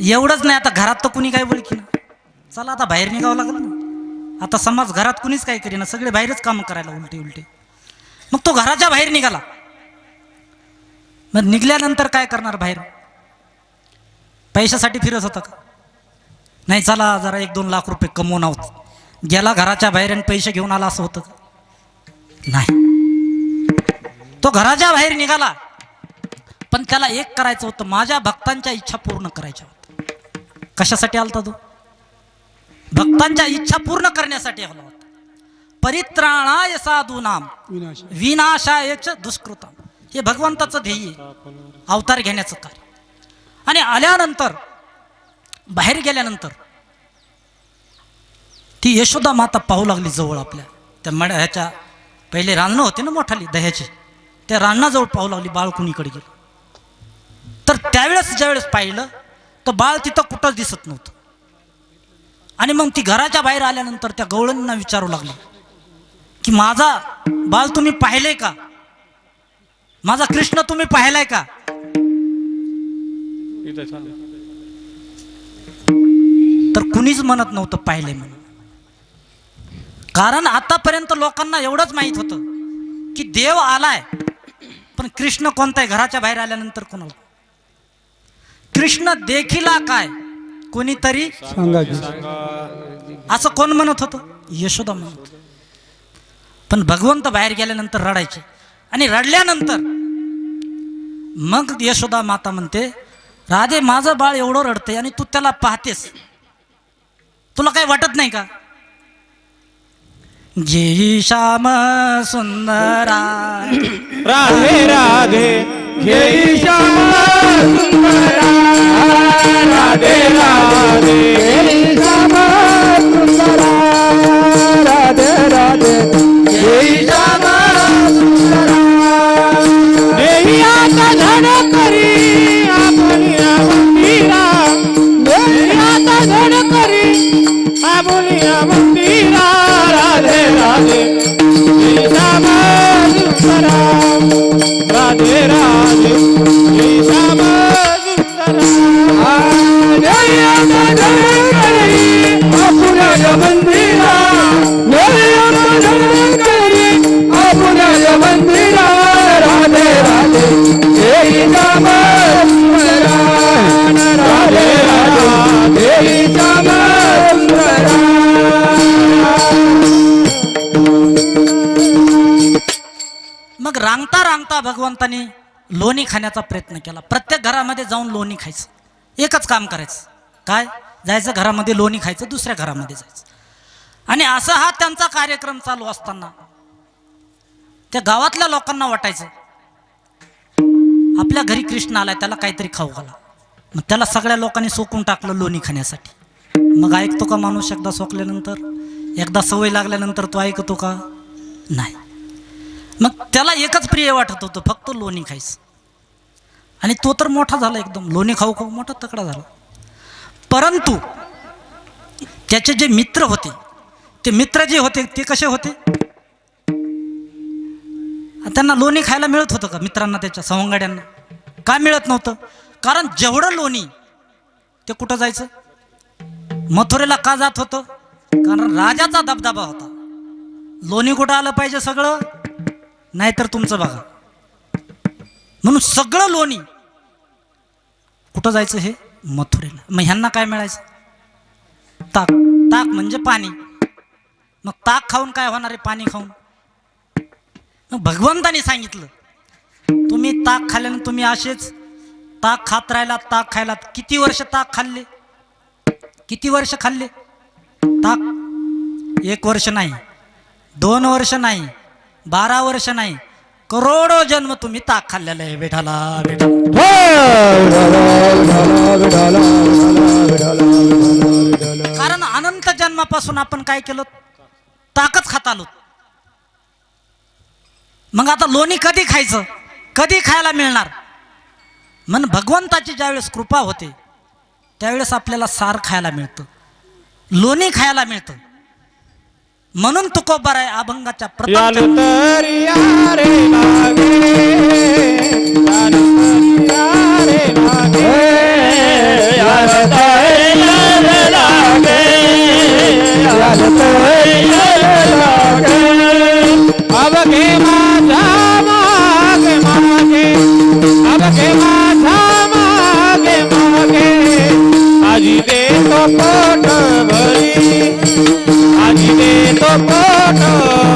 A: एवढंच नाही, आता घरात तर कुणी काय बोलकी ना, चला आता बाहेर निघावं लागलं ना. आता समाज घरात कुणीच काय करेना, सगळे बाहेरच काम करायला उलटे उलटे. मग तो घराच्या बाहेर निघाला. मग निघाल्यानंतर काय करणार? बाहेर पैशासाठी फिरत होता का? नाही, चला जरा 1-2 लाख रुपये कमवून आहोत. गेला घराच्या बाहेर आणि पैसे घेऊन आला असं होतं का? नाही. तो घराच्या बाहेर निघाला, पण त्याला एक करायचं होतं, माझ्या भक्तांच्या इच्छा पूर्ण करायच्या होत्या. कशासाठी आलता तो? भक्तांच्या इच्छा पूर्ण करण्यासाठी आला होता. परित्राणाय साधूनाम विनाशाय च दुष्कृताम, हे भगवंताचं ध्येय आहे, अवतार घेण्याचं कार्य. आणि आल्यानंतर बाहेर गेल्यानंतर ती यशोदा माता पाहू लागली जवळ आपल्या त्या ह्याच्या पहिले रान्नं होते ना मोठाली दह्याची, त्या रान्नाजवळ पाहू लागली बाळ कुणीकडे गेलं. तर त्यावेळेस ज्यावेळेस पाहिलं तर बाळ तिथं कुठंच दिसत नव्हतं. आणि मग ती घराच्या बाहेर आल्यानंतर त्या गवळणींना विचारू लागली की माझा बाळ तुम्ही पाहिलंय का? माझा कृष्ण तुम्ही पाहिलाय का? तर कुणीच म्हणत नव्हतं पाहिले म्हणून. कारण आतापर्यंत लोकांना एवढंच माहित होतं की देव आलाय, पण कृष्ण कोणता आहे? घराच्या बाहेर आल्यानंतर कोणाला कृष्ण देखिला काय कोणीतरी असं कोण म्हणत होतं? यशोदा म्हणत होती. पण भगवंत बाहेर गेल्यानंतर रडायचे, आणि रडल्यानंतर मग यशोदा माता म्हणते राधे माझं बाळ एवढं रडतंय आणि तू त्याला पाहतेस, तुला काही वाटत नाही का? जे श्याम सुंदरा
C: राधे राधे
B: जय श्याम सुंदरा
C: राधे राधे
B: जय श्याम सुंदरा राधे राधे जय श्याम सुंदरा
C: देहियाचा धन करी आपुलिया मंदिरा देहियाचा धन करी आपुलिया मंदिरा राधे राधे जय श्याम सुंदरा राधे राधे जय श्याम सुंदरा
B: आपुल्या मंदिरा आपुल्या मंदिरा राधे राधे जय श्याम सुंदरा राधे राधे जय श्याम सुंदरा
A: मग रांगता रांगता भगवंतानी लोणी खाण्याचा प्रयत्न केला. प्रत्येक घरामध्ये जाऊन लोणी खायचं, एकच काम करायचं. काय? जायचं घरामध्ये लोणी खायचं, दुसऱ्या घरामध्ये जायचं. आणि असा हा त्यांचा कार्यक्रम चालू असताना त्या गावातल्या लोकांना वाटायचं आपल्या घरी कृष्ण आलाय, त्याला काहीतरी खाऊ घाला. मग त्याला सगळ्या लोकांनी सोकून टाकलं लोणी खाण्यासाठी. मग ऐकतो का माणूस एकदा सोकल्यानंतर? एकदा सवय लागल्यानंतर तो ऐकतो का? नाही. मग त्याला एकच प्रिय वाटत होतं, फक्त लोणी खायचं. आणि तो तर मोठा झाला एकदम, लोणी खाऊ खाऊ मोठा तकडा झाला. परंतु त्याचे जे मित्र होते, ते मित्र जे होते ते कसे होते? त्यांना लोणी खायला मिळत होतं का? मित्रांना, त्याच्या सवंगड्यांना का मिळत नव्हतं? कारण जेवढं लोणी ते कुठं जायचं? मथुरेला का जात होतं? कारण राजाचा दबदबा होता. लोणी कुठं आलं पाहिजे? सगळं, नाहीतर तुमचं बघा. म्हणून सगळं लोणी कुठं जायचं? हे मथुरेला. मग ह्यांना काय मिळायचं? ताक. ताक म्हणजे पाणी. मग ताक खाऊन काय होणार आहे? पाणी खाऊन. मग भगवंतानी सांगितलं तुम्ही ताक खाल्ल्यानं तुम्ही असेच ताक खात राहिलात, ताक खायलात. किती वर्ष ताक खाल्ले? किती वर्ष खाल्ले ताक? 1 वर्ष नाही, 2 वर्ष नाही, 12 वर्ष नाही, करोडो जन्म तुम्ही ताक खाल्लेलं आहे. विठाला कारण अनंत जन्मापासून आपण काय केलं? ताकच खात आलो. मग आता लोणी कधी खायचं? कधी खायला मिळणार? म्हणून भगवंताची ज्यावेळेस कृपा होते त्यावेळेस आपल्याला सार खायला मिळतं, लोणी खायला मिळतं. म्हणून तुकोबार आहे अभंगाच्या प्रथम
C: आजी दे तो पोट भरी, आजी दे तो पोट आजी दे तो पोट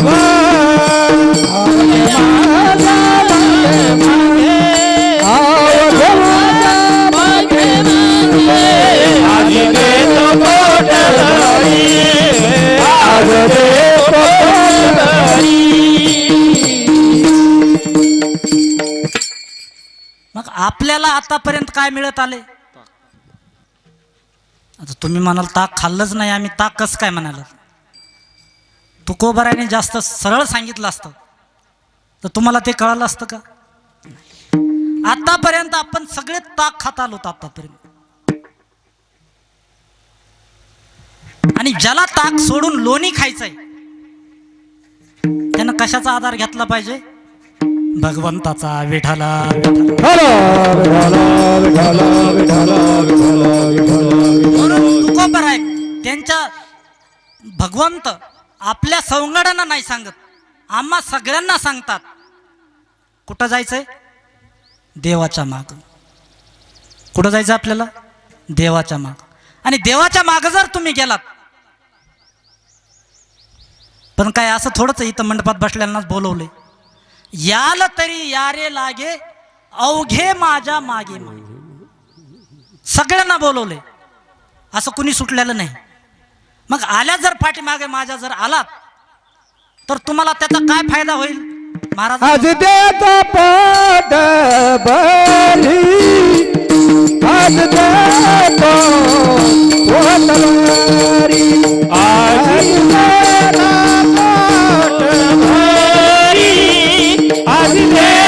A: मग आपल्याला आतापर्यंत काय मिळत आले? आता तुम्ही म्हणाल ताक खाल्लंच नाही आम्ही, ताक कसं काय म्हणाल? तुकोबाराने जास्त सरळ सांगितलं असतं तर तुम्हाला ते कळालं असतं का? आतापर्यंत आपण सगळे ताक खात आलो आतापर्यंत. आणि ज्याला ताक सोडून लोणी खायचंय त्यानं कशाचा आधार घेतला पाहिजे? भगवंताचा. विठाला तुकोबार आहे त्यांच्या भगवंत आपल्या सवंगड्यांना नाही सांगत, आम्हा सगळ्यांना सांगतात. कुठं जायचंय? देवाच्या माग. कुठं जायचं आपल्याला? देवाच्या माग. आणि देवाच्या माग जर तुम्ही गेलात, पण काय असं थोडंच इथं मंडपात बसलेल्यांनाच बोलवलंय, याल तरी यारे लागे अवघे माझ्या मागे मागे. सगळ्यांना बोलवले, असं कुणी सुटलेलं नाही. मग आल्या जर पाठीमागे माझ्या जर आलात तर तुम्हाला त्याचा काय फायदा होईल महाराज?
B: आज देता पाठ बरी, आज देता पोटभरी, आज देता पोटभरी, आज देता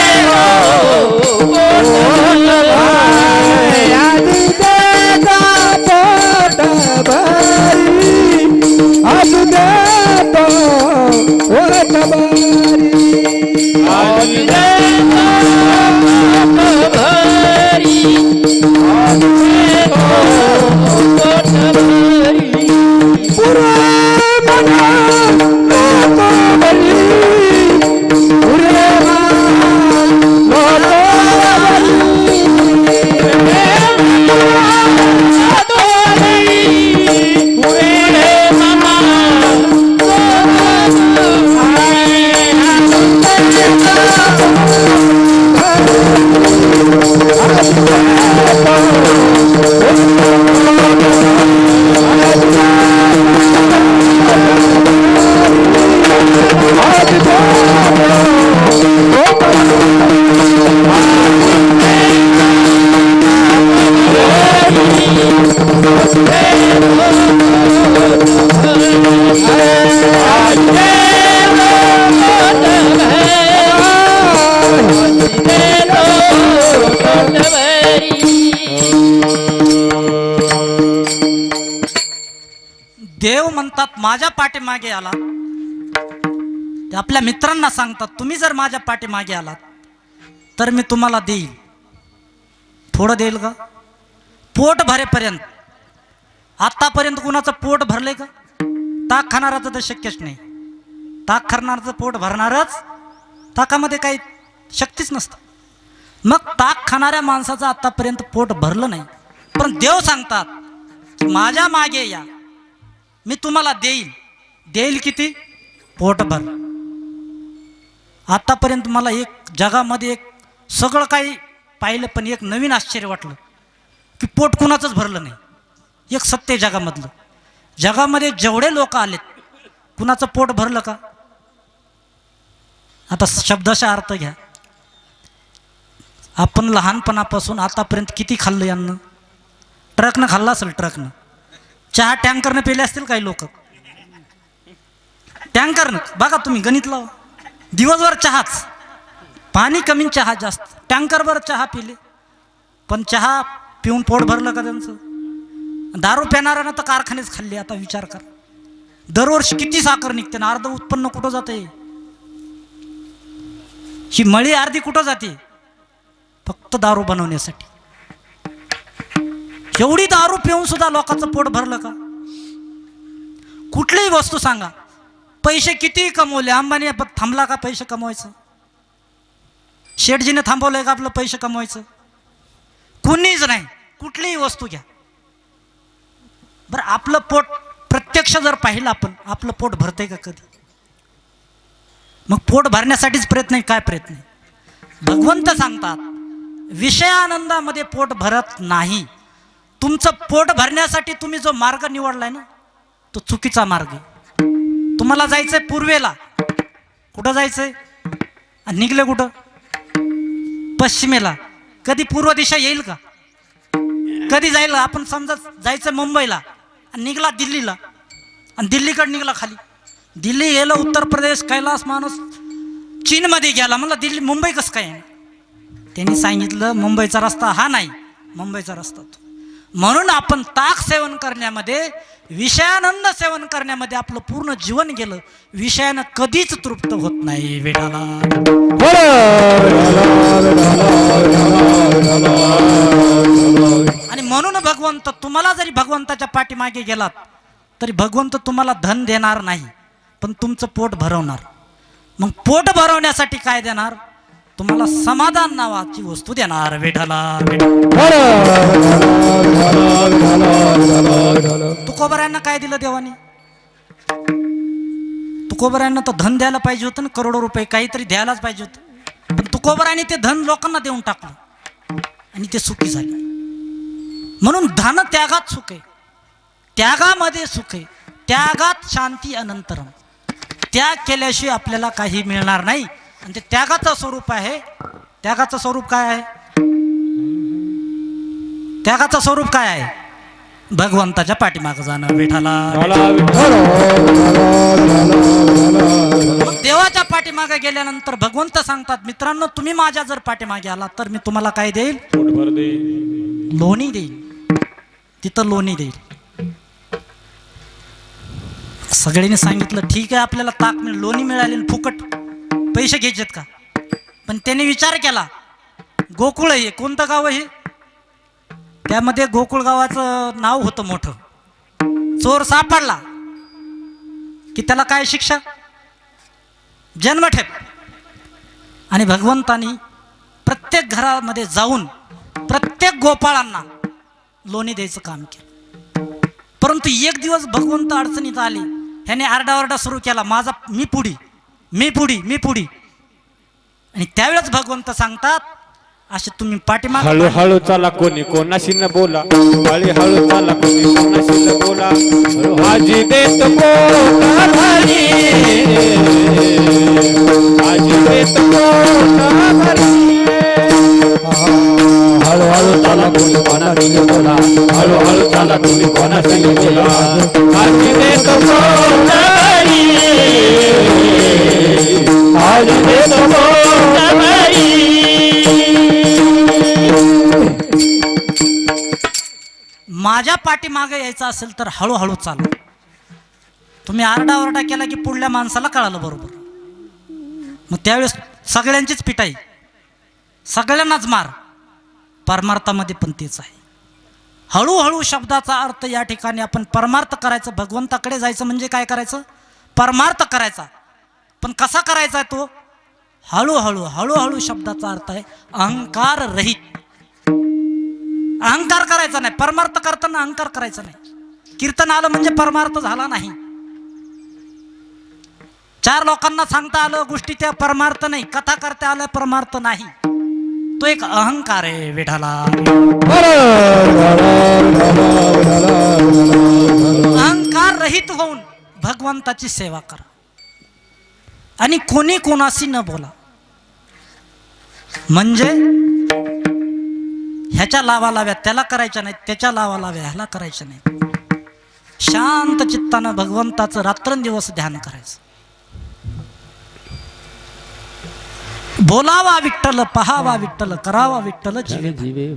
B: पोटभरी, आज देता पोटभरी, आज देता पोटभरी.
A: देव म्हणतात माझ्या पाठीमागे आला, ते आपल्या मित्रांना सांगतात तुम्ही जर माझ्या पाठीमागे आलात तर मी तुम्हाला देईल. थोडं देईल का? पोट भरेपर्यंत. आतापर्यंत कुणाचं पोट भरले का? ताक खाणाराचं तर शक्यच नाही. ताक खाणाराचं पोट भरणारच, ताकामध्ये काही शक्तीच नसतं. मग ताक खाणाऱ्या माणसाचं आतापर्यंत पोट भरलं नाही, पण देव सांगतात की माझ्या मागे या, मी तुम्हाला देईल. देईल किती? पोटभर. आतापर्यंत मला एक जगामध्ये एक सगळं काही पाहिलं, पण एक नवीन आश्चर्य वाटलं की पोट कुणाचंच भरलं नाही. एक सत्य जगामधलं. जगामध्ये जेवढे लोक आलेत कुणाचं पोट भरलं का? आता शब्दाचा अर्थ घ्या. आपण लहानपणापासून आतापर्यंत किती खाल्लं यांना? ट्रकनं खाल्लं असेल, ट्रकनं. चहा टँकरनं पेले असतील काही लोक. टँकरनं बघा तुम्ही, गणित लावा. दिवसभर चहाच, पाणी कमी चहा जास्त. टँकरभर चहा पिले, पण चहा पिऊन पोट भरलं का त्यांचं? दारू पिणाऱ्यानं तर कारखानेच खाल्ले. आता विचार कर, दरवर्षी किती साखर निघते ना, अर्ध उत्पन्न कुठं जाते? ही मळी अर्धी कुठं जाते? फक्त दारू बनवण्यासाठी. एवढी दारू पिऊन सुद्धा लोकांचं पोट भरलं का? कुठलीही वस्तू सांगा, पैसे किती कमवले. अंबानी थांबला का पैसे कमवायचं? शेठजीने थांबवलंय का आपलं पैसे कमवायचं? कुणीच नाही. कुठलीही वस्तू घ्या. बरं, आपलं पोट प्रत्यक्ष जर पाहिलं आपण, आपलं पोट भरतंय का कधी? मग पोट भरण्यासाठीच प्रयत्न आहे. काय प्रयत्न आहे? भगवंत सांगतात विषयानंदामध्ये पोट भरत नाही. तुमचं पोट भरण्यासाठी तुम्ही जो मार्ग निवडलाय ना, तो चुकीचा मार्ग आहे. तुम्हाला जायचंय पूर्वेला. कुठं जायचंय? आणि निघले कुठं? पश्चिमेला. कधी पूर्व दिशा येईल का? कधी जाईल? आपण समजा जायचं मुंबईला आणि निघला दिल्लीला, आणि दिल्लीकडे निघला खाली. दिल्ली गेलं उत्तर प्रदेश, कैलास. माणूस चीनमध्ये गेला. म्हणलं दिल्ली मुंबई कसं काय? त्यांनी सांगितलं मुंबईचा रस्ता हा नाही, मुंबईचा रस्ता तो. म्हणून आपण ताक सेवन करण्यामध्ये, विषयानंद सेवन करण्यामध्ये आपलं पूर्ण जीवन गेलं. विषयानं कधीच तृप्त होत नाही. विठाला आणि म्हणून भगवंत तुम्हाला, जरी भगवंताच्या पाठीमागे गेलात तरी भगवंत तुम्हाला धन देणार नाही, पण तुमचं पोट भरवणार. मग पोट भरवण्यासाठी काय देणार? तुम्हाला समाधान नावाची वस्तू देणार. विठाला तुकोबरायांना काय दिलं देवाने? तुकोबरायांना तर धन द्यायला पाहिजे होतं ना, करोडो रुपये काहीतरी द्यायलाच पाहिजे होतं. पण तुकोबरायांनी ते धन लोकांना देऊन टाकलं आणि ते सुखी झाले. म्हणून धन त्यागात सुख आहे, त्यागामध्ये सुख आहे, त्यागात शांती अनंतरम. त्याग केल्याशिवाय आपल्याला काही मिळणार नाही. आणि ते त्यागाचं स्वरूप आहे. त्यागाचं स्वरूप काय आहे? त्यागाचं स्वरूप काय आहे? भगवंताच्या पाठीमागं जाणं. विठाला देवाच्या पाठीमागे गेल्यानंतर भगवंत सांगतात, मित्रांनो तुम्ही माझ्या जर पाठीमागे आला तर मी तुम्हाला काय देईल?
C: पोटभर देईल.
A: लोणी देईल. तिथं लोणी देईल. सगळ्यांनी सांगितलं ठीक आहे, आपल्याला ताक मिळेल, लोणी मिळाली, फुकट पैसे घ्यायचेत का? पण त्याने विचार केला, गोकुळ आहे, कोणतं गाव आहे? त्यामध्ये गोकुळ गावाचं नाव होतं मोठं. चोर सापडला की त्याला काय शिक्षा? जन्मठेप. आणि भगवंतानी प्रत्येक घरामध्ये जाऊन प्रत्येक गोपाळांना लोणी द्यायचं काम केलं. परंतु एक दिवस भगवंत अडचणीत आले. ह्याने आरडाओरडा सुरू केला, माझा मी पुढी, मी पुढी, मी पुढी. आणि त्यावेळेस भगवंत सांगतात, असे तुम्ही पाठीमाग
C: हळूहळू चाला, कोणी कोणाशी न बोला. हळूहळू चाला, कोणी कोणाशी न बोला. आजी देत पोटा भरी, आजी देत पोटा भरी.
B: हळूहळू चाला कोणी कोणाशी बोला.
C: हळूहळू चाला, कोणी कोणाशी न बोला. आजी देत पोटा भरी, आजी देत पोटा भरी.
A: माझ्या पाठीमागे यायचं असेल तर हळूहळू चाला. तुम्ही आरडाओरडा केला की पुढल्या माणसाला कळालं बरोबर. मग त्यावेळेस सगळ्यांचीच पिटाई, सगळ्यांनाच मार. परमार्थामध्ये पण तेच आहे. हळूहळू शब्दाचा अर्थ या ठिकाणी आपण परमार्थ करायचं. भगवंताकडे जायचं म्हणजे काय करायचं? परमार्थ करायचा. पण कसा करायचा आहे तो? हळूहळू. हळूहळू शब्दाचा अर्थ आहे अहंकार रहित. अहंकार करायचा नाही. परमार्थ करताना अहंकार करायचा नाही. कीर्तन आलं म्हणजे परमार्थ झाला नाही. चार लोकांना सांगता आलं गोष्टी त्या परमार्थ नाही. कथा करता आलं परमार्थ नाही. तो एक अहंकार आहे. विठाला अहंकार रहित होऊन भगवंताची सेवा करा. आणि कोणी कोणाशी न बोला. म्हणजे ह्याच्या लावा लाव्या त्याला करायच्या नाहीत, त्याच्या लावा लाव्या ह्याला करायच्या नाहीत. शांत चित्तानं भगवंताचं रात्रंदिवस ध्यान करायचं. बोलावा विठ्ठल, पहावा विठ्ठल, करावा विठ्ठल जीवे.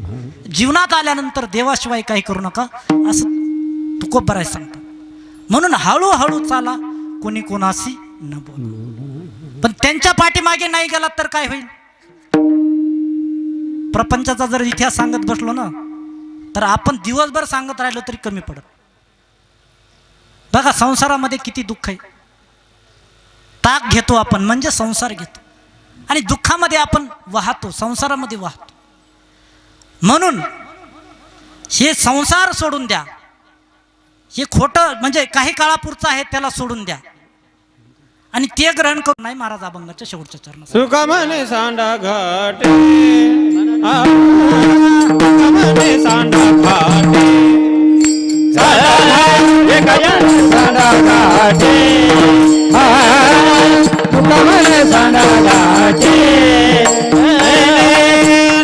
A: जीवनात आल्यानंतर देवाशिवाय काही करू नका असं तुकोबराय सांगतात. म्हणून हळूहळू चाला, कोणी कोणाशी न बोला. पण त्यांच्या पाठीमागे नाही गेला तर काय होईल? प्रपंचाचा जर इतिहास सांगत बसलो ना तर आपण दिवसभर सांगत राहिलो तरी कमी पडत. बघा संसारामध्ये किती दुःख आहे. ताक घेतो आपण म्हणजे संसार घेतो आणि दुःखामध्ये आपण वाहतो, संसारामध्ये वाहतो. म्हणून हे संसार सोडून द्या. हे खोटं म्हणजे काही काळापुरचं आहे त्याला सोडून द्या आणि ते ग्रहण करू. नाही महाराज अभंगाच्या शेवटच्या चरणात
C: सुका म्हणे सांडा घाटे, म्हणे सांडा घाटे,
B: सांडा घाटे, तुका म्हणे सांडा घाटे.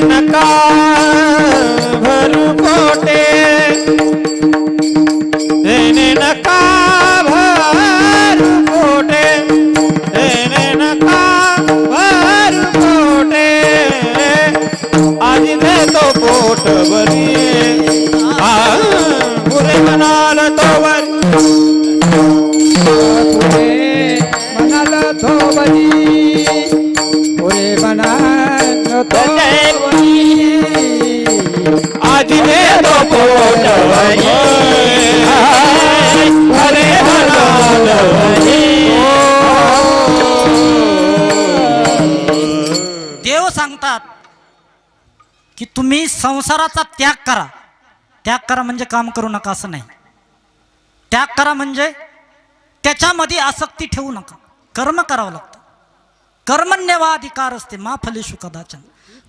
C: नका भरू पोटे, नका भरू पोटे, नका भरू पोटे. आज देतो पोट भरी, पुरे म्हणाल तो
B: पुरे म्हणाल तो बरी, पुरे म्हणाल तो बरी.
C: आज देतो पोट भरी, पुरे म्हणाल
A: देव सांगतात की तुम्ही संसाराचा त्याग करा. त्याग करा म्हणजे काम करू नका असं नाही. त्याग करा म्हणजे त्याच्यामध्ये आसक्ती ठेवू नका. कर्म करावं लागतं. कर्मण्यवाधिकार असते मा फलेषु कदाचन.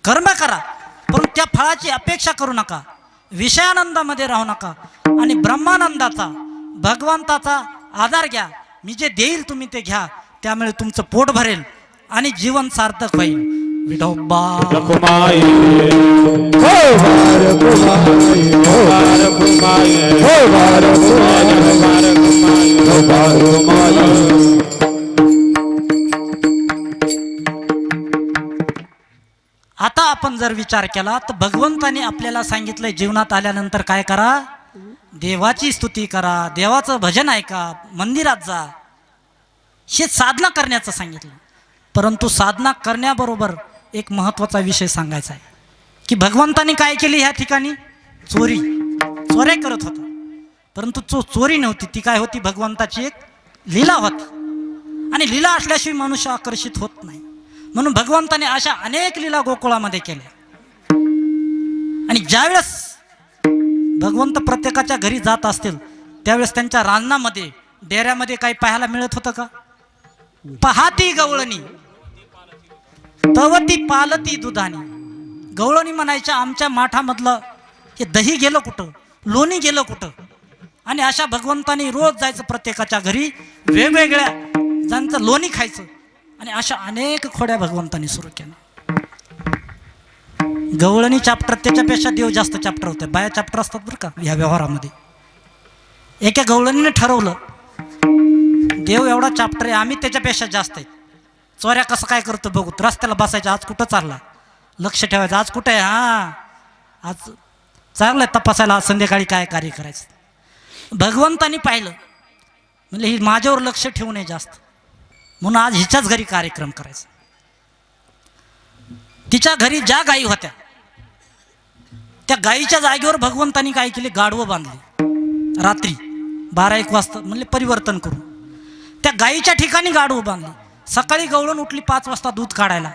A: कर्म करा परंतु त्या फळाची अपेक्षा करू नका. विषयानंदामध्ये राहू नका आणि ब्रह्मानंदाचा भगवंताचा आधार घ्या. मी जे देईल तुम्ही ते घ्या, त्यामुळे तुमचं पोट भरेल आणि जीवन सार्थक होईल. विठोबा
C: रखुमाई
B: हो बारकुमाई, हो
C: रखुमाई
B: हो बारकुमाई, हो बारकुमाई.
A: आता आपण जर विचार केला तर भगवंताने आपल्याला सांगितलंय जीवनात आल्यानंतर काय करा, देवाची स्तुती करा, देवाचं भजन ऐका, मंदिरात जा, हे साधना करण्याचं सांगितलं. परंतु साधना करण्याबरोबर एक महत्त्वाचा विषय सांगायचा आहे की भगवंताने काय केली ह्या ठिकाणी, चोऱ्या करत होता. परंतु चोरी नव्हती, ती काय होती, भगवंताची एक लीला होती. आणि लीला असल्याशिवाय मनुष्य आकर्षित होत नाही. म्हणून भगवंताने अशा अनेक लीला गोकुळामध्ये केल्या. आणि ज्यावेळेस भगवंत प्रत्येकाच्या घरी जात असतील त्यावेळेस त्यांच्या रानामध्ये डेऱ्यामध्ये काही पाहायला मिळत होतं का? पहाती गवळणी तवती पालती दुधानी. गवळणी म्हणायच्या आमच्या माठामधलं हे दही गेलं कुठं, लोणी गेलं कुठं. आणि अशा भगवंतानी रोज जायचं प्रत्येकाच्या घरी, वेगवेगळ्या ज्यांचं लोणी खायचं. आणि अशा अनेक खोड्या भगवंतांनी सुरू केल्या. गवळणी चॅप्टर त्याच्यापेक्षा देव जास्त चॅप्टर होते, बाया चॅप्टर असतात बरं का ह्या व्यवहारामध्ये. एका गवळणीने ठरवलं देव एवढा चॅप्टर आहे, आम्ही त्याच्यापेक्षा जास्त आहे. चोऱ्या कसं काय करतो बघू, रस्त्याला बसायचं, आज कुठं चालला, लक्ष ठेवायचं, आज कुठं आहे, हां आज चांगलं आहे तपासायला, आज संध्याकाळी काय कार्य करायचं. भगवंतानी पाहिलं, म्हणजे ही माझ्यावर लक्ष ठेवू नये जास्त, म्हणून आज हिच्याच घरी कार्यक्रम करायचा. तिच्या घरी ज्या गायी होत्या त्या गायीच्या जागेवर भगवंतानी काय केले, गाढवं बांधले. रात्री 12-1 वाजता म्हणले परिवर्तन करू, त्या गायीच्या ठिकाणी गाढवं बांधले. सकाळी गवळण उठली 5 वाजता दूध काढायला,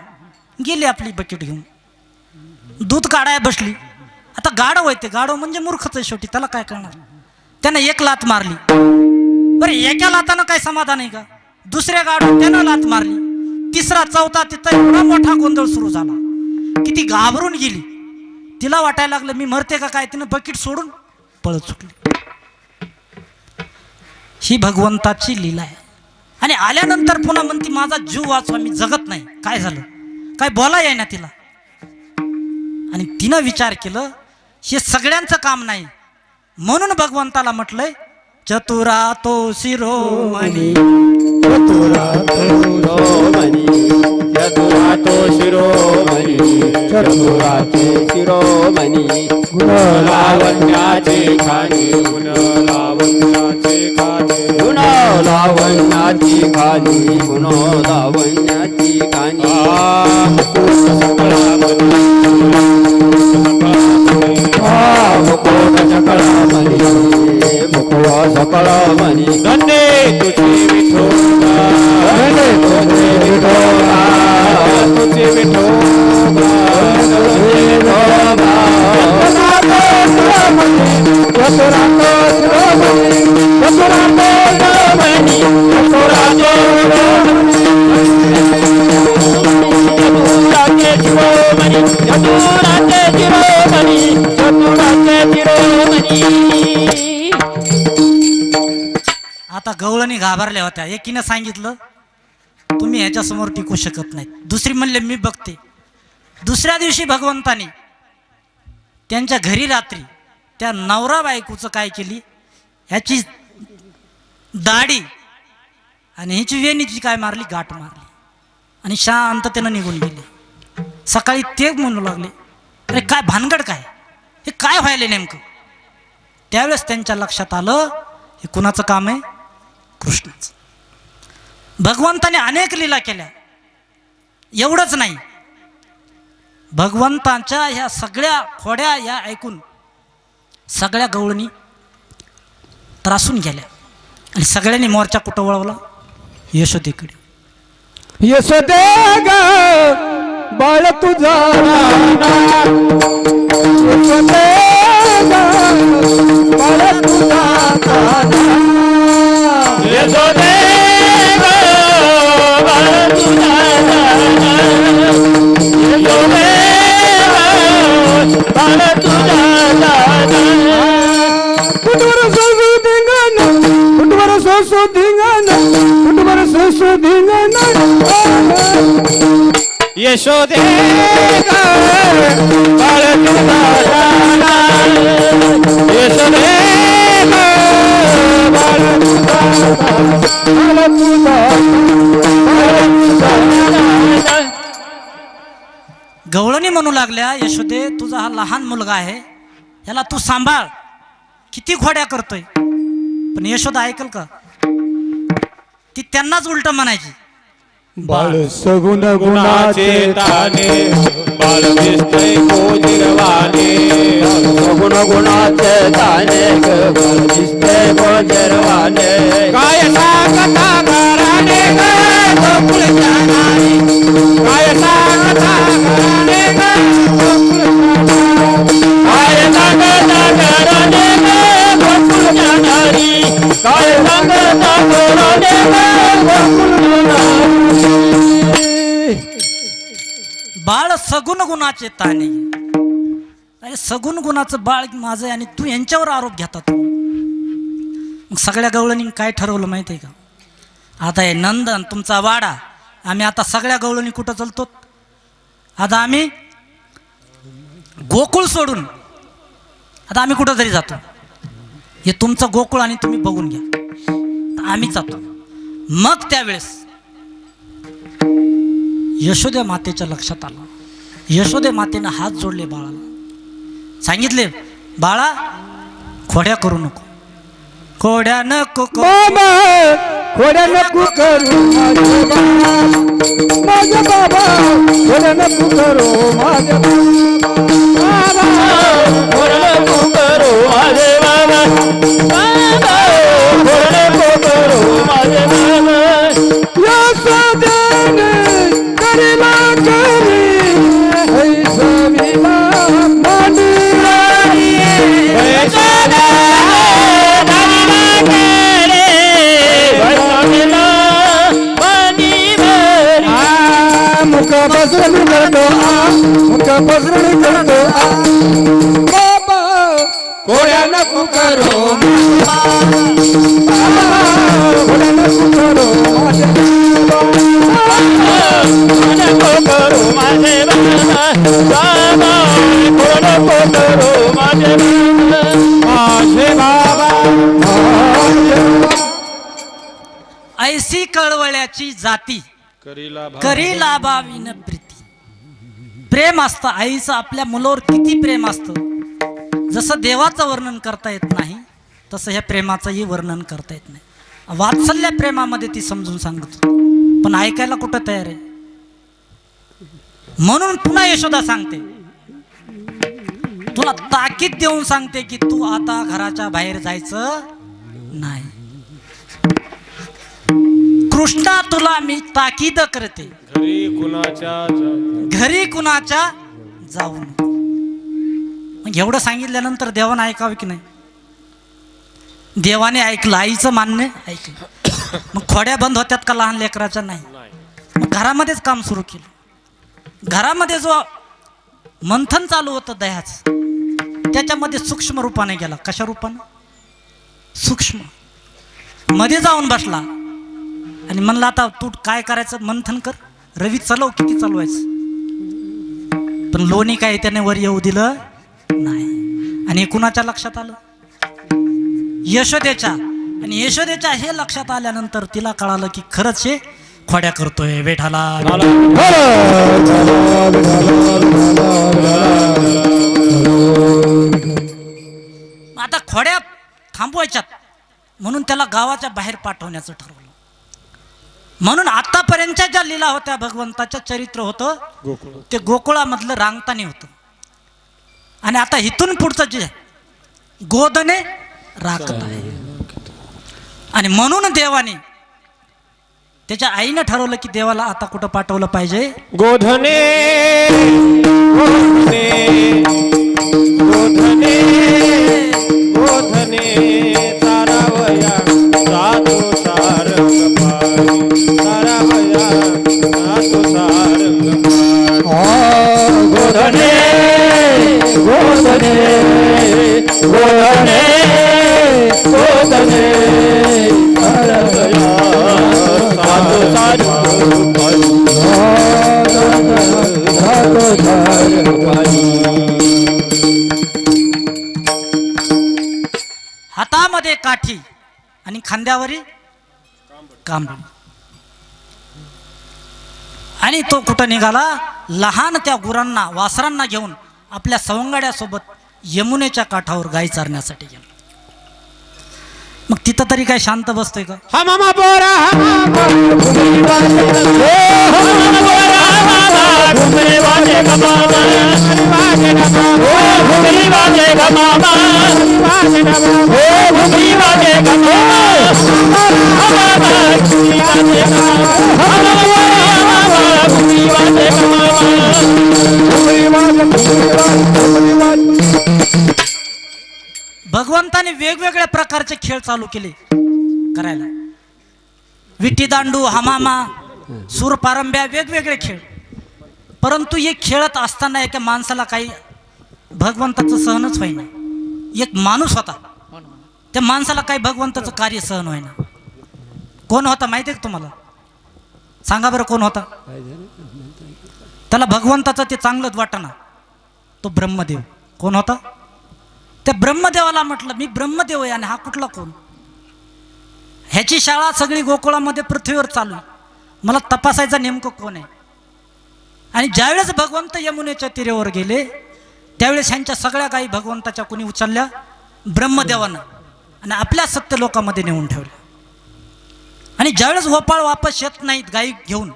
A: गेली आपली बकेट घेऊन, दूध काढायला बसली. आता गाढव आहे, ते गाढव म्हणजे मूर्खच आहे शेवटी, त्याला काय करणार. त्यानं 1 लात मारली. बरं एका लातानं काय समाधान आहे का, दुसऱ्या गाढव त्यानं लात मारली, तिसरा चौथा, तिथं एवढा मोठा गोंधळ सुरू झाला की ती घाबरून गेली. तिला वाटायला लागलं मी मरते का काय, तिनं बकेट सोडून पळत सुटली. ही भगवंताची लीला आहे. आणि आल्यानंतर पुन्हा म्हणती माझा जीव वाचवा, मी जगत नाही. काय झालं, काय बोला आहे ना तिला. आणि तिनं विचार केलं हे सगळ्यांचं काम नाही, म्हणून भगवंताला म्हटलंय चतुरा तो शिरोमणी,
B: चतुरा तो शिरोमणी,
C: चतुरा तो शिरोमणी, चतुरा ते शिरोमणी. गुण लावण्याचे खाणे, गुण लावण्याचे खाणे,
B: गुण लावण्याची खाणी, गुण लावण्याची खाणी. मुकुट सकळामणी, मुकुट सकळामणी.
C: धन्य तुझे विठोबा,
B: धन्य तुझे विठोबा,
C: तुझे विठोबा,
B: तुझे विठोबा. चतुरा तो शिरोमणी, चतुरा तो शिरोमणी, चतुरा तो शिरोमणी, चतुरा ते शिरोमणी, चतुरा ते शिरोमणी, चतुरा ते शिरोमणी.
A: आता गवळणी घाबरल्या होत्या. एकीनं सांगितलं तुम्ही ह्याच्यासमोर टिकू शकत नाही, दुसरी म्हणले मी बघते. दुसऱ्या दिवशी भगवंतानी त्यांच्या घरी रात्री त्या नवरा बायकोचं काय केली, ह्याची दाढी आणि ह्याची वेणीची काय मारली, गाठ मारली आणि शांततेनं निघून गेले. सकाळी ते म्हणू लागले अरे काय भानगड, काय हे काय व्हायले नेमकं. त्यावेळेस त्यांच्या लक्षात आलं हे कुणाचं काम आहे, कृष्णाचं. भगवंताने अनेक लीला केल्या. एवढंच नाही, भगवंतांच्या ह्या सगळ्या खोड्या या ऐकून सगळ्या गवळणी त्रासून गेल्या आणि सगळ्यांनी मोर्चा कुठं वळवला, यशोदेकडे.
B: यशोदे ग बाळ तुझा राणा, यशोदे ग बाळ तुझा राणा,
C: यशोदे बाळ तुझा राणा, यशोदे बाळ तुझा राणा. यशोदे ग बाळ तुझा झाला यशोदे ग बाळ तुझा झाला
A: गवळणी म्हणू लागल्या, यशोदे तुझा हा लहान मुलगा आहे, याला तू सांभाळ, किती खोड्या करतोय. पण यशोदा ऐकल का? ती त्यांनाच उलट म्हणायची.
B: बाळ सगुण
C: गुणाचे ताने बाळ दिसतय गोजिरवाने
B: सगुण गुणाचे ताने बाळ दिसते गोजरवाने.
C: काय सांगता घराने ग गोकुळच्या नारी काय सांगता घराने ग
B: काय सांगता घराने ग गोकुळच्या नारी. काय सांगता घराने ग गोकुळच्या नारी.
A: बाळ सगुण गुणाचे ताने. अरे सगुण गुणाचं बाळ माझं आणि तू यांच्यावर आरोप घेतात. मग सगळ्या गवळणी काय ठरवलं माहिती आहे का? आता हे नंदन तुमचा वाडा, आम्ही आता सगळ्या गवळणी कुठं चलतो? आता आम्ही गोकुळ सोडून आता आम्ही कुठं तरी जातो. हे तुमचं गोकुळ आणि तुम्ही बघून घ्या. आम्ही जातो. मग त्यावेळेस यशोदे मातेच्या लक्षात आलं. यशोदे मातेनं हात जोडले बाळाला, सांगितले बाळा खोड्या करू नको, खोड्या नको
B: बाबा खोड्या नको करू माझ्या बाबा, खोड्या नको करू माझ्या बाबा, खोड्या नको करू माझे बाबा, खोड्या नको करू माझे बाबा. यशोदेने करीला करी ऐसवीला मांडली यशोदा मुका पसरणी करतो मुका पसरणी करतो बाबा खोड्या नको करो खोड्या नको करो नको करो माझे बाबा, खोड्या नको करो माझे बाबा.
A: ऐसी कळवळ्याची जाती करी लाभाविन प्रीती. प्रेम असतं आईचं आपल्या मुलावर किती प्रेम असतं. जसं देवाचं वर्णन करता येत नाही तसं ह्या प्रेमाचंही वर्णन करता येत नाही. वात्सल्य प्रेमामध्ये ती समजून सांगत पण ऐकायला कुठं तयार आहे. म्हणून पुन्हा यशोदा सांगते, तुला ताकीद देऊन सांगते की तू आता घराच्या बाहेर जायचं नाही. कृष्णा तुला मी ताकीद करते, घरी कुणाच्या जाऊ नको. मग एवढं सांगितल्यानंतर देवाने ऐकावं की नाही? देवाने ऐकलं, आईचं मान्य ऐकलं. मग खोड्या बंद होत्यात का लहान लेकराच्या? नाही. मग घरामध्येच काम सुरू केलं. घरामध्ये जो मंथन चालू होतं दह्याचं, त्याच्यामध्ये सूक्ष्म रूपाने गेला. कशा रूपानं? सूक्ष्म मध्ये जाऊन बसला आणि म्हणला आता तू काय करायचं मंथन कर, रवी चलव, किती चालवायचं. पण लोणी काय त्याने वर येऊ दिलं नाही. आणि कुणाच्या लक्षात आलं? यशोदेच्या. आणि यशोदेच्या हे लक्षात आल्यानंतर तिला कळालं की खरंच हे खोड्या करतोय बेठाला. आता खोड्या थांबवायच्यात म्हणून त्याला गावाच्या बाहेर पाठवण्याचं ठरवलं. म्हणून आतापर्यंतच्या ज्या लीला होत्या भगवंताचं चरित्र होतं ते गोकुळामधलं रांगतानी होतं. आणि आता इथून पुढचं जे गोदने राखत आहे. आणि म्हणून देवाने त्याच्या आईनं ठरवलं की देवाला आता कुठं पाठवलं पाहिजे?
C: गोधने गोधने गोधने गोधने तारावया साधू सारंग पारी तारावया साधू सारंग
B: गोधने गोधने गोधने गोधने साधू सारंग पारी
A: आणि खांद्यावरी कांबळी. आणि तो कुठं निघाला? लहान त्या गुरांना वासरांना घेऊन आपल्या सवंगड्यासोबत यमुनेच्या काठावर गाई चारण्यासाठी गेला. मग तिथं तरी काय शांत बसतोय का?
C: हा मामा बोरा हा मामा घुमरी वाजे घुमरी वाजे गमामा घुमरी वाजे गमामा घुमरी वाजे गमामा
A: भगवंताने वेगवेगळ्या प्रकारचे खेळ चालू केले करायला. विटी दांडू, हमामा, सूरपारंब्या, वेगवेगळे खेळ. परंतु हे खेळत असताना एका माणसाला काही भगवंताचं सहनच होईना. एक माणूस होता, त्या माणसाला काही भगवंताचं कार्य सहन होईना. कोण होता माहिती आहे का तुम्हाला? सांगा बरं कोण होता? त्याला भगवंताचं ते चांगलंच वाटना. तो ब्रह्मदेव. कोण होता? त्या ब्रह्मदेवाला म्हटलं मी ब्रह्मदेव आहे आणि हा कुठला कोण? ह्याची शाळा सगळी गोकुळामध्ये पृथ्वीवर चालू, मला तपासायचा नेमकं कोण आहे. आणि ज्यावेळेस भगवंत यमुनेच्या तीरावर गेले त्यावेळेस ह्यांच्या सगळ्या गायी भगवंताच्या कुणी उचलल्या? ब्रह्मदेवानं, आणि आपल्या सत्यलोकामध्ये नेऊन ठेवल्या. आणि ज्यावेळेस गोपाळ वापस येत नाहीत गायी घेऊन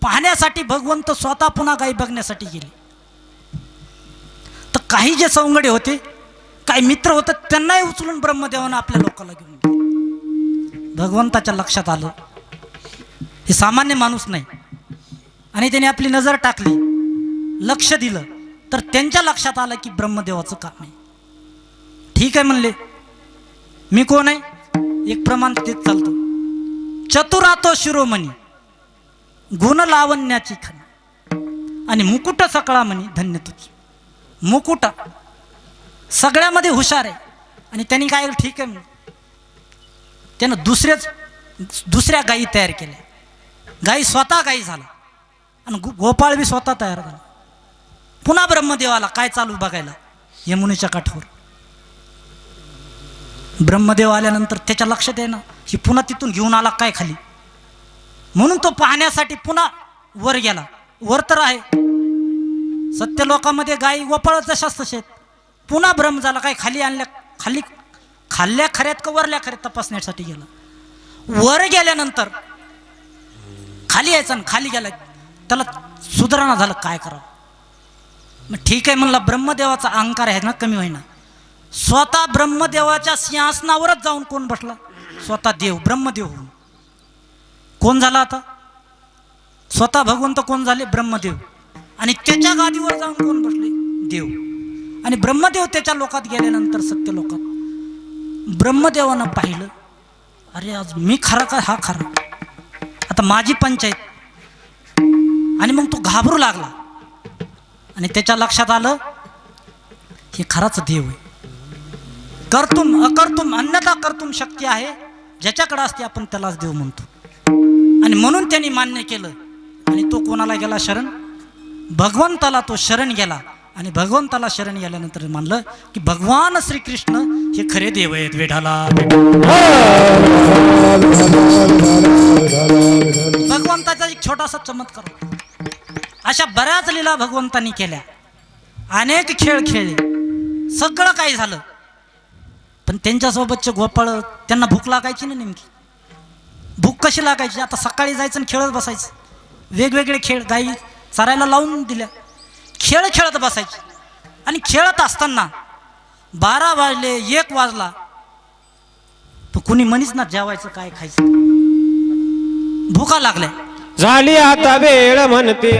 A: पाहण्यासाठी, भगवंत स्वतः पुन्हा गायी बघण्यासाठी गेले. तर काही जे सवंगडे होते, काही मित्र होते, त्यांनाही उचलून ब्रह्मदेवानं आपल्या लोकाला घेऊन गेले. भगवंताच्या लक्षात आलं हे सामान्य माणूस नाही. आणि त्याने आपली नजर टाकली, लक्ष दिलं, तर त्यांच्या लक्षात आलं की ब्रह्मदेवाचं काम आहे. ठीक आहे म्हणले, मी कोण आहे? एक प्रमाण तेच चालतो. चतुरातो शिरोमणी, गुण लावण्याची खण, आणि मुकुट सकळा म्हणी धन्य तुझी. मुकुट सगळ्यामध्ये हुशार आहे. आणि त्यांनी काय ठीक आहे, त्यानं दुसऱ्या गायी तयार केल्या. गायी स्वतः गायी झाला आणि गोपाळ बी स्वतः तयार झाला. पुन्हा ब्रह्मदेवाला काय चालू बघायला यमुनेच्या काठावर. ब्रह्मदेव आल्यानंतर त्याच्या लक्षात आहे ना, ही पुन्हा तिथून घेऊन आला काय खाली, म्हणून तो पाहण्यासाठी पुन्हा वर गेला. वर तर आहे सत्यलोकामध्ये गायी गोपाळ जशाच तसे. पुन्हा भ्रम झाला, काय खाली आणल्या, खाली खाल्ल्या खऱ्यात का वरल्या खऱ्यात तपासण्यासाठी गेला. वर गेल्यानंतर खाली यायचं, खाली गेला त्याला सुधारणा झालं, काय करावं. मग ठीक आहे म्हणला, ब्रह्मदेवाचा अहंकार आहे ना कमी होईना. स्वतः ब्रह्मदेवाच्या सिंहासनावरच जाऊन कोण बसला? स्वतः देव, ब्रह्मदेव होऊन. कोण झाला आता? स्वतः भगवंत कोण झाले? ब्रह्मदेव. आणि त्याच्या गादीवर जाऊन कोण बसले? देव. आणि ब्रह्मदेव त्याच्या लोकात गेल्यानंतर सत्य लोकात ब्रह्मदेवानं पाहिलं, अरे आज मी खरा का हा खरा, आता माझी पंचायत. आणि मग तो घाबरू लागला. आणि त्याच्या लक्षात आलं हे खराच देव आहे. कर्तुम अकर्तुम अन्यथा कर्तुम शक्ती आहे, ज्याच्याकडे असते आपण त्यालाच देव म्हणतो. आणि म्हणून त्यांनी मान्य केलं. आणि तो कोणाला गेला शरण? भगवंताला तो शरण गेला. आणि भगवंताला शरण गेल्यानंतर मानलं की भगवान श्रीकृष्ण हे खरे देव आहेत. वेढाला भगवंताचा एक छोटासा चमत्कार. अशा बऱ्याच लीला भगवंतांनी केल्या, अनेक खेळ खेळले, सगळं काही झालं. पण त्यांच्यासोबतचे गोपाळ, त्यांना भूक लागायची ना. नेमकी भूक कशी लागायची? आता सकाळी जायचं आणि खेळत बसायचं. वेगवेगळे खेळ गायी चरायला लावून दिल्या, खेळ खेळत बसायचे. आणि खेळत असताना 12 वाजले, 1 वाजला, तर कुणी म्हणीच ना जेवायचं काय खायचं, भूका लागल्या.
C: झाली आता वेळ म्हणते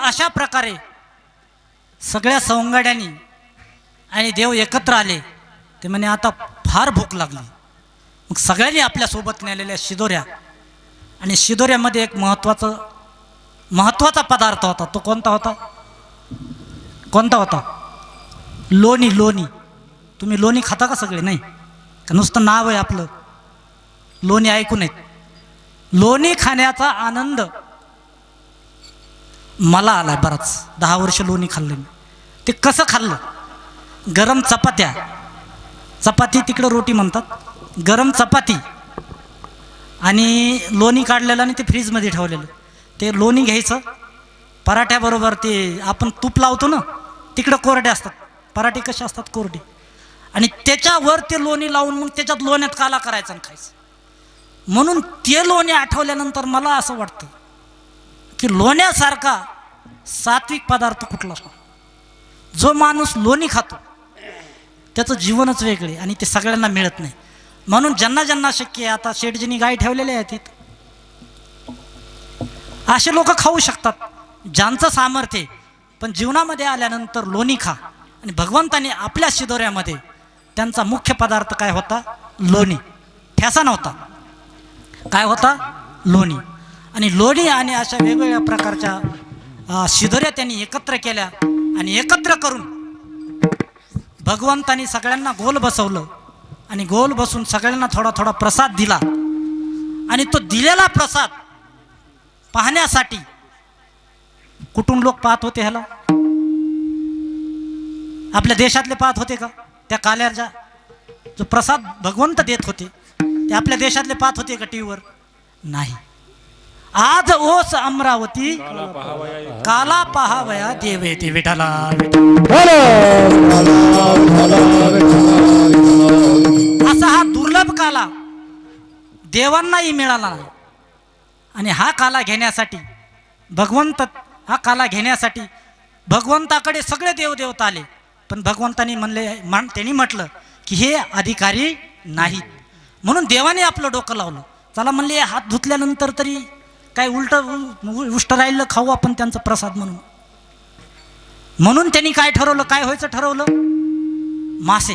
A: अशा प्रकारे सगळ्या सवंगड्यांनी आणि देव एकत्र आले. ते म्हणे आता फार भूक लागली. मग सगळ्यांनी आपल्यासोबत नेलेल्या शिदोऱ्या, आणि शिदोऱ्यामध्ये एक महत्त्वाचा पदार्थ होता. तो कोणता होता? कोणता होता? लोणी. लोणी. तुम्ही लोणी खाता का सगळे? नाही का? नुसतं नाव आहे आपलं. लोणी ऐकू नयेत. लोणी खाण्याचा आनंद मला आलाय बराच. 10 वर्ष लोणी खाल्लं मी. ते कसं खाल्लं? गरम चपात्या, चपाती तिकडं रोटी म्हणतात, गरम चपाती आणि लोणी काढलेलं आणि ते फ्रीजमध्ये ठेवलेलं. ते लोणी घ्यायचं, पराठ्याबरोबर ते आपण तूप लावतो ना, तिकडं कोरडे असतात पराठे, कसे असतात? कोरडे. आणि त्याच्यावर ते लोणी लावून मग त्याच्यात लोण्यात काला करायचा आणि खायचं. म्हणून ते लोणी आठवल्यानंतर मला असं वाटतं की लोण्यासारखा सात्विक पदार्थ कुठलाच नाही. जो माणूस लोणी खातो त्याचं जीवनच वेगळे, आणि ते सगळ्यांना मिळत नाही. म्हणून ज्यांना ज्यांना शक्य आहे, आता शेठजींनी गाय ठेवलेले आहेत तिथं, असे लोक खाऊ शकतात ज्यांचं सामर्थ्य आहे. पण जीवनामध्ये आल्यानंतर लोणी खा. आणि भगवंताने आपल्या शिदोऱ्यामध्ये त्यांचा मुख्य पदार्थ काय होता? लोणी. ठेसा नव्हता. काय होता? लोणी. आणि लोणी आणि अशा वेगवेगळ्या प्रकारच्या शिदोऱ्या त्यांनी एकत्र केल्या, आणि एकत्र करून भगवंतानी सगळ्यांना गोल बसवलं, आणि गोल बसून सगळ्यांना थोडा थोडा प्रसाद दिला. आणि तो दिलेला प्रसाद पाहण्यासाठी कुठून लोक पाहत होते? ह्याला आपल्या देशातले पाहत होते का? त्या काल्याचा जो प्रसाद भगवंत देत होते ते आपल्या देशातले पाहत होते का टीव्हीवर? नाही. आज ओस अमरावती काला पहावया देवे ते विठाला. असा हा दुर्लभ काला देवांनाही मिळाला नाही. आणि हा काला घेण्यासाठी भगवंताकडे सगळे देवदेवता आले. पण भगवंतानी त्यांनी म्हटलं की हे अधिकारी नाहीत. म्हणून देवाने आपलं डोकं लावलं. चला म्हणले हात धुतल्यानंतर तरी काय उष्ट राहिलं, खाऊ आपण त्यांचा प्रसाद म्हणून. म्हणून त्यांनी काय ठरवलं? काय व्हायचं ठरवलं? मासे.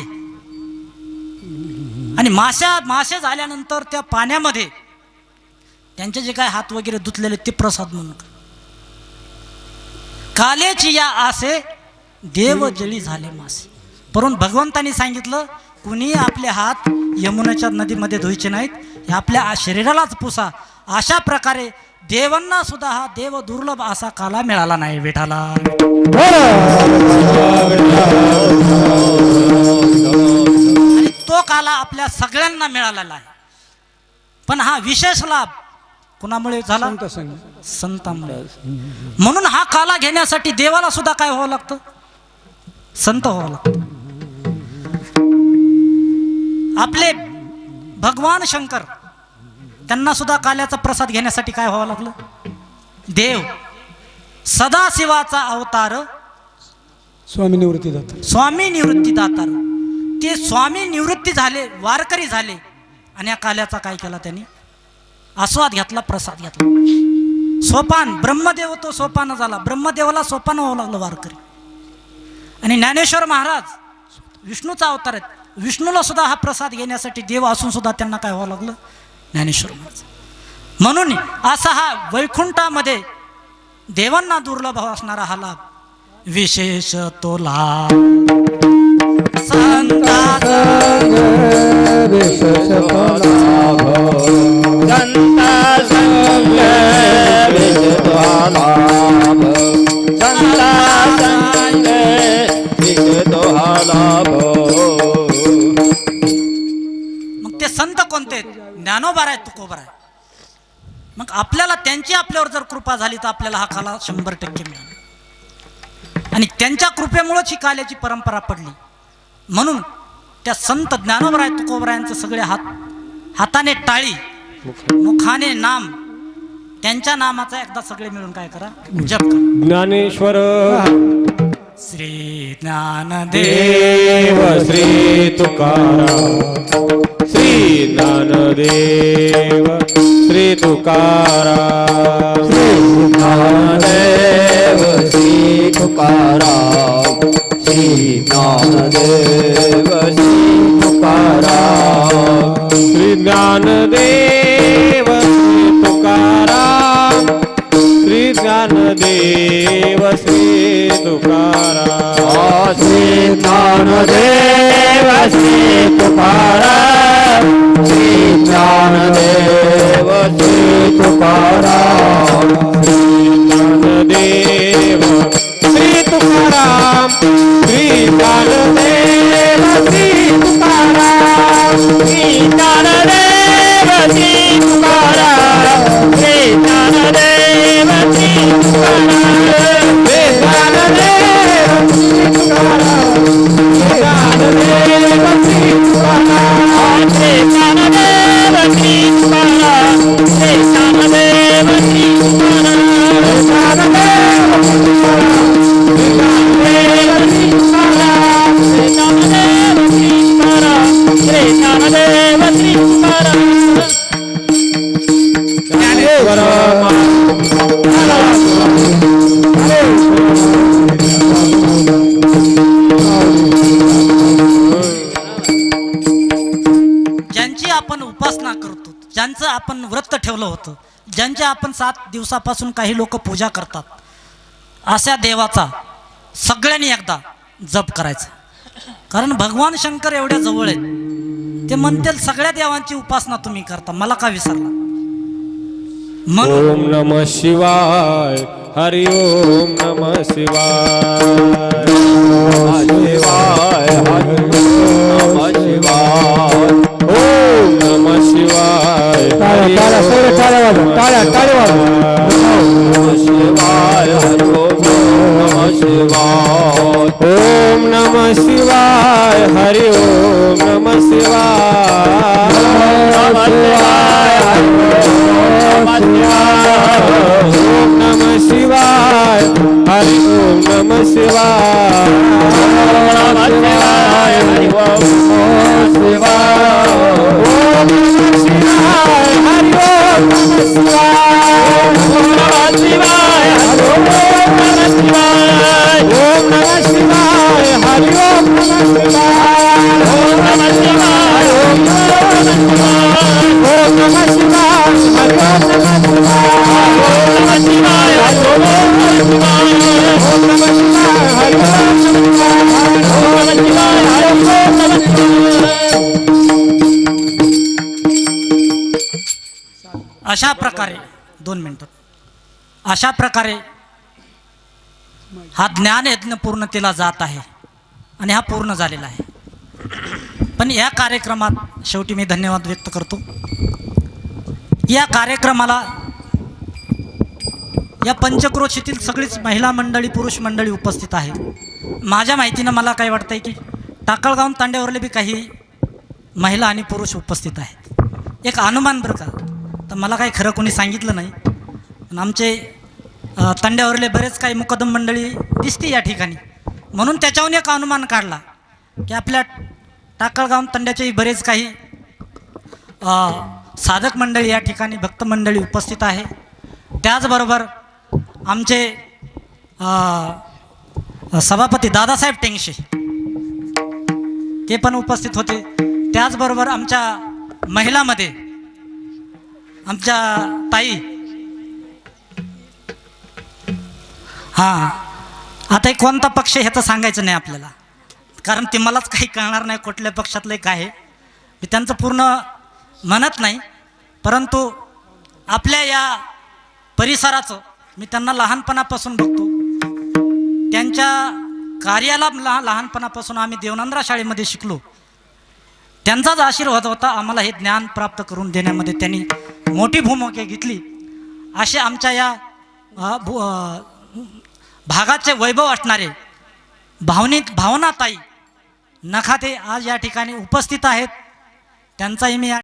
A: आणि मासे झाल्यानंतर त्या पाण्यामध्ये त्यांचे जे काय हात वगैरे धुतलेले ते प्रसाद म्हणून. कालेची या आसे देव जळी झाले मासे. परंतु भगवंतानी सांगितलं कुणी आपले हात यमुनेच्या नदीमध्ये धुवायचे नाहीत, हे आपल्या शरीरालाच पुसा. अशा प्रकारे देवांना सुद्धा हा देव दुर्लभ असा काला मिळाला नाही विठाला. आणि तो काला आपल्या सगळ्यांना मिळालेला आहे. पण हा विशेष लाभ कुणामुळे झाला? संतांमुळे. म्हणून हा काला घेण्यासाठी देवाला सुद्धा काय व्हावं लागतं? संत व्हावं लागतं. आपले भगवान शंकर त्यांना सुद्धा काल्याचा प्रसाद घेण्यासाठी काय व्हावं लागलं? देव सदाशिवाचा अवतार
B: स्वामी निवृत्ती दातार. ते स्वामी निवृत्ती झाले, वारकरी झाले, आणि या काल्याचा काय केला त्यांनी? आस्वाद घेतला, प्रसाद घेतला. सोपान ब्रह्मदेव तो सोपान झाला. ब्रह्मदेवाला सोपान व्हावं लागलं वारकरी. आणि ज्ञानेश्वर महाराज विष्णूचा अवतार आहेत. विष्णूला सुद्धा हा प्रसाद घेण्यासाठी देव असून सुद्धा त्यांना काय व्हावं लागलं? ज्ञानेश्वर महाराज. म्हणून असा हा वैकुंठामध्ये देवांना दुर्लभ असणारा हा लाभ, विशेष तो लाभ संताचा
C: विशेष तो लाभ संता संग विशेष तो लाभ संता संग विशेष तो लाभ.
A: मग ते संत कोणते? ज्ञानोबा आहे, तुकोबा आहे. मग आपल्याला त्यांची आपल्यावर जर कृपा झाली तर आपल्याला हा काला 100% मिळाला. आणि त्यांच्या कृपेमुळेच ही काल्याची परंपरा पडली. म्हणून त्या संत ज्ञानोबा आहे, तुकोबा यांचं सगळे हाताने टाळी, मुखाने नाम, त्यांच्या नामाचा एकदा सगळे मिळून काय करा? जप करा.
C: ज्ञानेश्वर
A: श्री ज्ञानदेव
C: श्री तुकाराम श्री ज्ञानदेव श्री तुकाराम श्री ज्ञानदेव
B: तुकाराम श्री ज्ञानदेव श्री तुकाराम
C: श्री ज्ञानदेव श्री तुकाराम श्री ज्ञानदेव श्री तुकाराम
B: श्री ज्ञानदेव श्री तुकाराम श्री ज्ञानदेव श्री तुकाराम
C: ज्ञानदेव श्री तुकाराम श्री ज्ञानदेव श्री तुकाराम
B: श्री ज्ञानदेव श्री तुकाराम श्री ज्ञानदेव श्री तुकाराम श्री ज्ञानदेव श्री तुकाराम श्री ज्ञानदेव श्री तुकाराम श्री ज्ञानदेव श्री तुकाराम श्री ज्ञानदेव श्री
A: ज्यांची आपण उपासना करतो, ज्यांचं आपण व्रत ठेवलं होतं, ज्यांच्या आपण 7 दिवसापासून काही लोक पूजा करतात, अशा देवाचा सगळ्यांनी एकदा जप करायचा. कारण भगवान शंकर एवढ्या जवळ आहेत, ते म्हणतील सगळ्या देवांची उपासना तुम्ही करता, मला का विसरला. म्हणून
C: ओम नमः शिवाय हरि ओम नमः शिवाय
B: शिवाय हरि नमः शिवाय
C: ओम नमः शिवाय हरि
B: शिवाय हरि नमः शिवाय
C: ओम नमः शिवाय हरि ओम नमः शिवाय
B: ओम
C: नमः शिवाय हरि ओम नमः शिवाय
B: हरि ओम शिवाय
C: ओम नमः शिवाय हरि ओम नमः शिवाय
B: ओम नमः शिवाय
C: ओम नमः शिवाय हरि ओम नमः शिवाय
B: ओम नमः शिवाय
C: ओम नमः शिवाय हरि ओम नमः शिवाय
B: ओम नमः शिवाय
C: ओम नमः शिवाय हरि ओम नमः
A: अशा प्रकारे 2 मिनिटं अशा प्रकारे हा ज्ञान यज्ञ पूर्णतेला जात आहे आणि हा पूर्ण झालेला आहे. पण या कार्यक्रमात शेवटी मी धन्यवाद व्यक्त करतो. या कार्यक्रमाला या पंचक्रोशीतील सगळीच महिला मंडळी पुरुष मंडळी उपस्थित आहे. माझ्या माहितीनं मला काय वाटतंय की टाकळगाव तांड्यावरले बी काही महिला आणि पुरुष उपस्थित आहेत. एक अनुमान बरं का, तर मला काही खरं कोणी सांगितलं नाही, पण आमचे तांड्यावरले बरेच काही मुकदम मंडळी दिसते या ठिकाणी, म्हणून त्याच्याहून एक अनुमान काढला की आपल्या टाकळगाव तांड्याचेही बरेच काही साधक मंडळी या ठिकाणी भक्त मंडळी उपस्थित आहे. त्याचबरोबर आमचे सभापती दादासाहेब टेंगशे ते पण उपस्थित होते. त्याचबरोबर आमच्या महिलामध्ये आमच्या ताई, हां आता एक कोणता पक्ष ह्याचं सांगायचं नाही आपल्याला, कारण ते मलाच काही कळणार नाही कुठल्या पक्षातलं काय आहे, मी त्यांचं पूर्ण म्हणत नाही, परंतु आपल्या या परिसराचं मी त्यांना लहानपणापासून बघतो. त्यांच्या कार्याला लहानपणापासून आम्ही देवनांद्रा शाळेमध्ये शिकलो. त्यांचाच आशीर्वाद होता आम्हाला हे ज्ञान प्राप्त करून देण्यामध्ये, त्यांनी मोठी भूमिका घेतली. असे आमच्या या भागाचे वैभव असणारे भावनाताई नखाते आज या ठिकाणी उपस्थित आहेत. त्यांचाही मी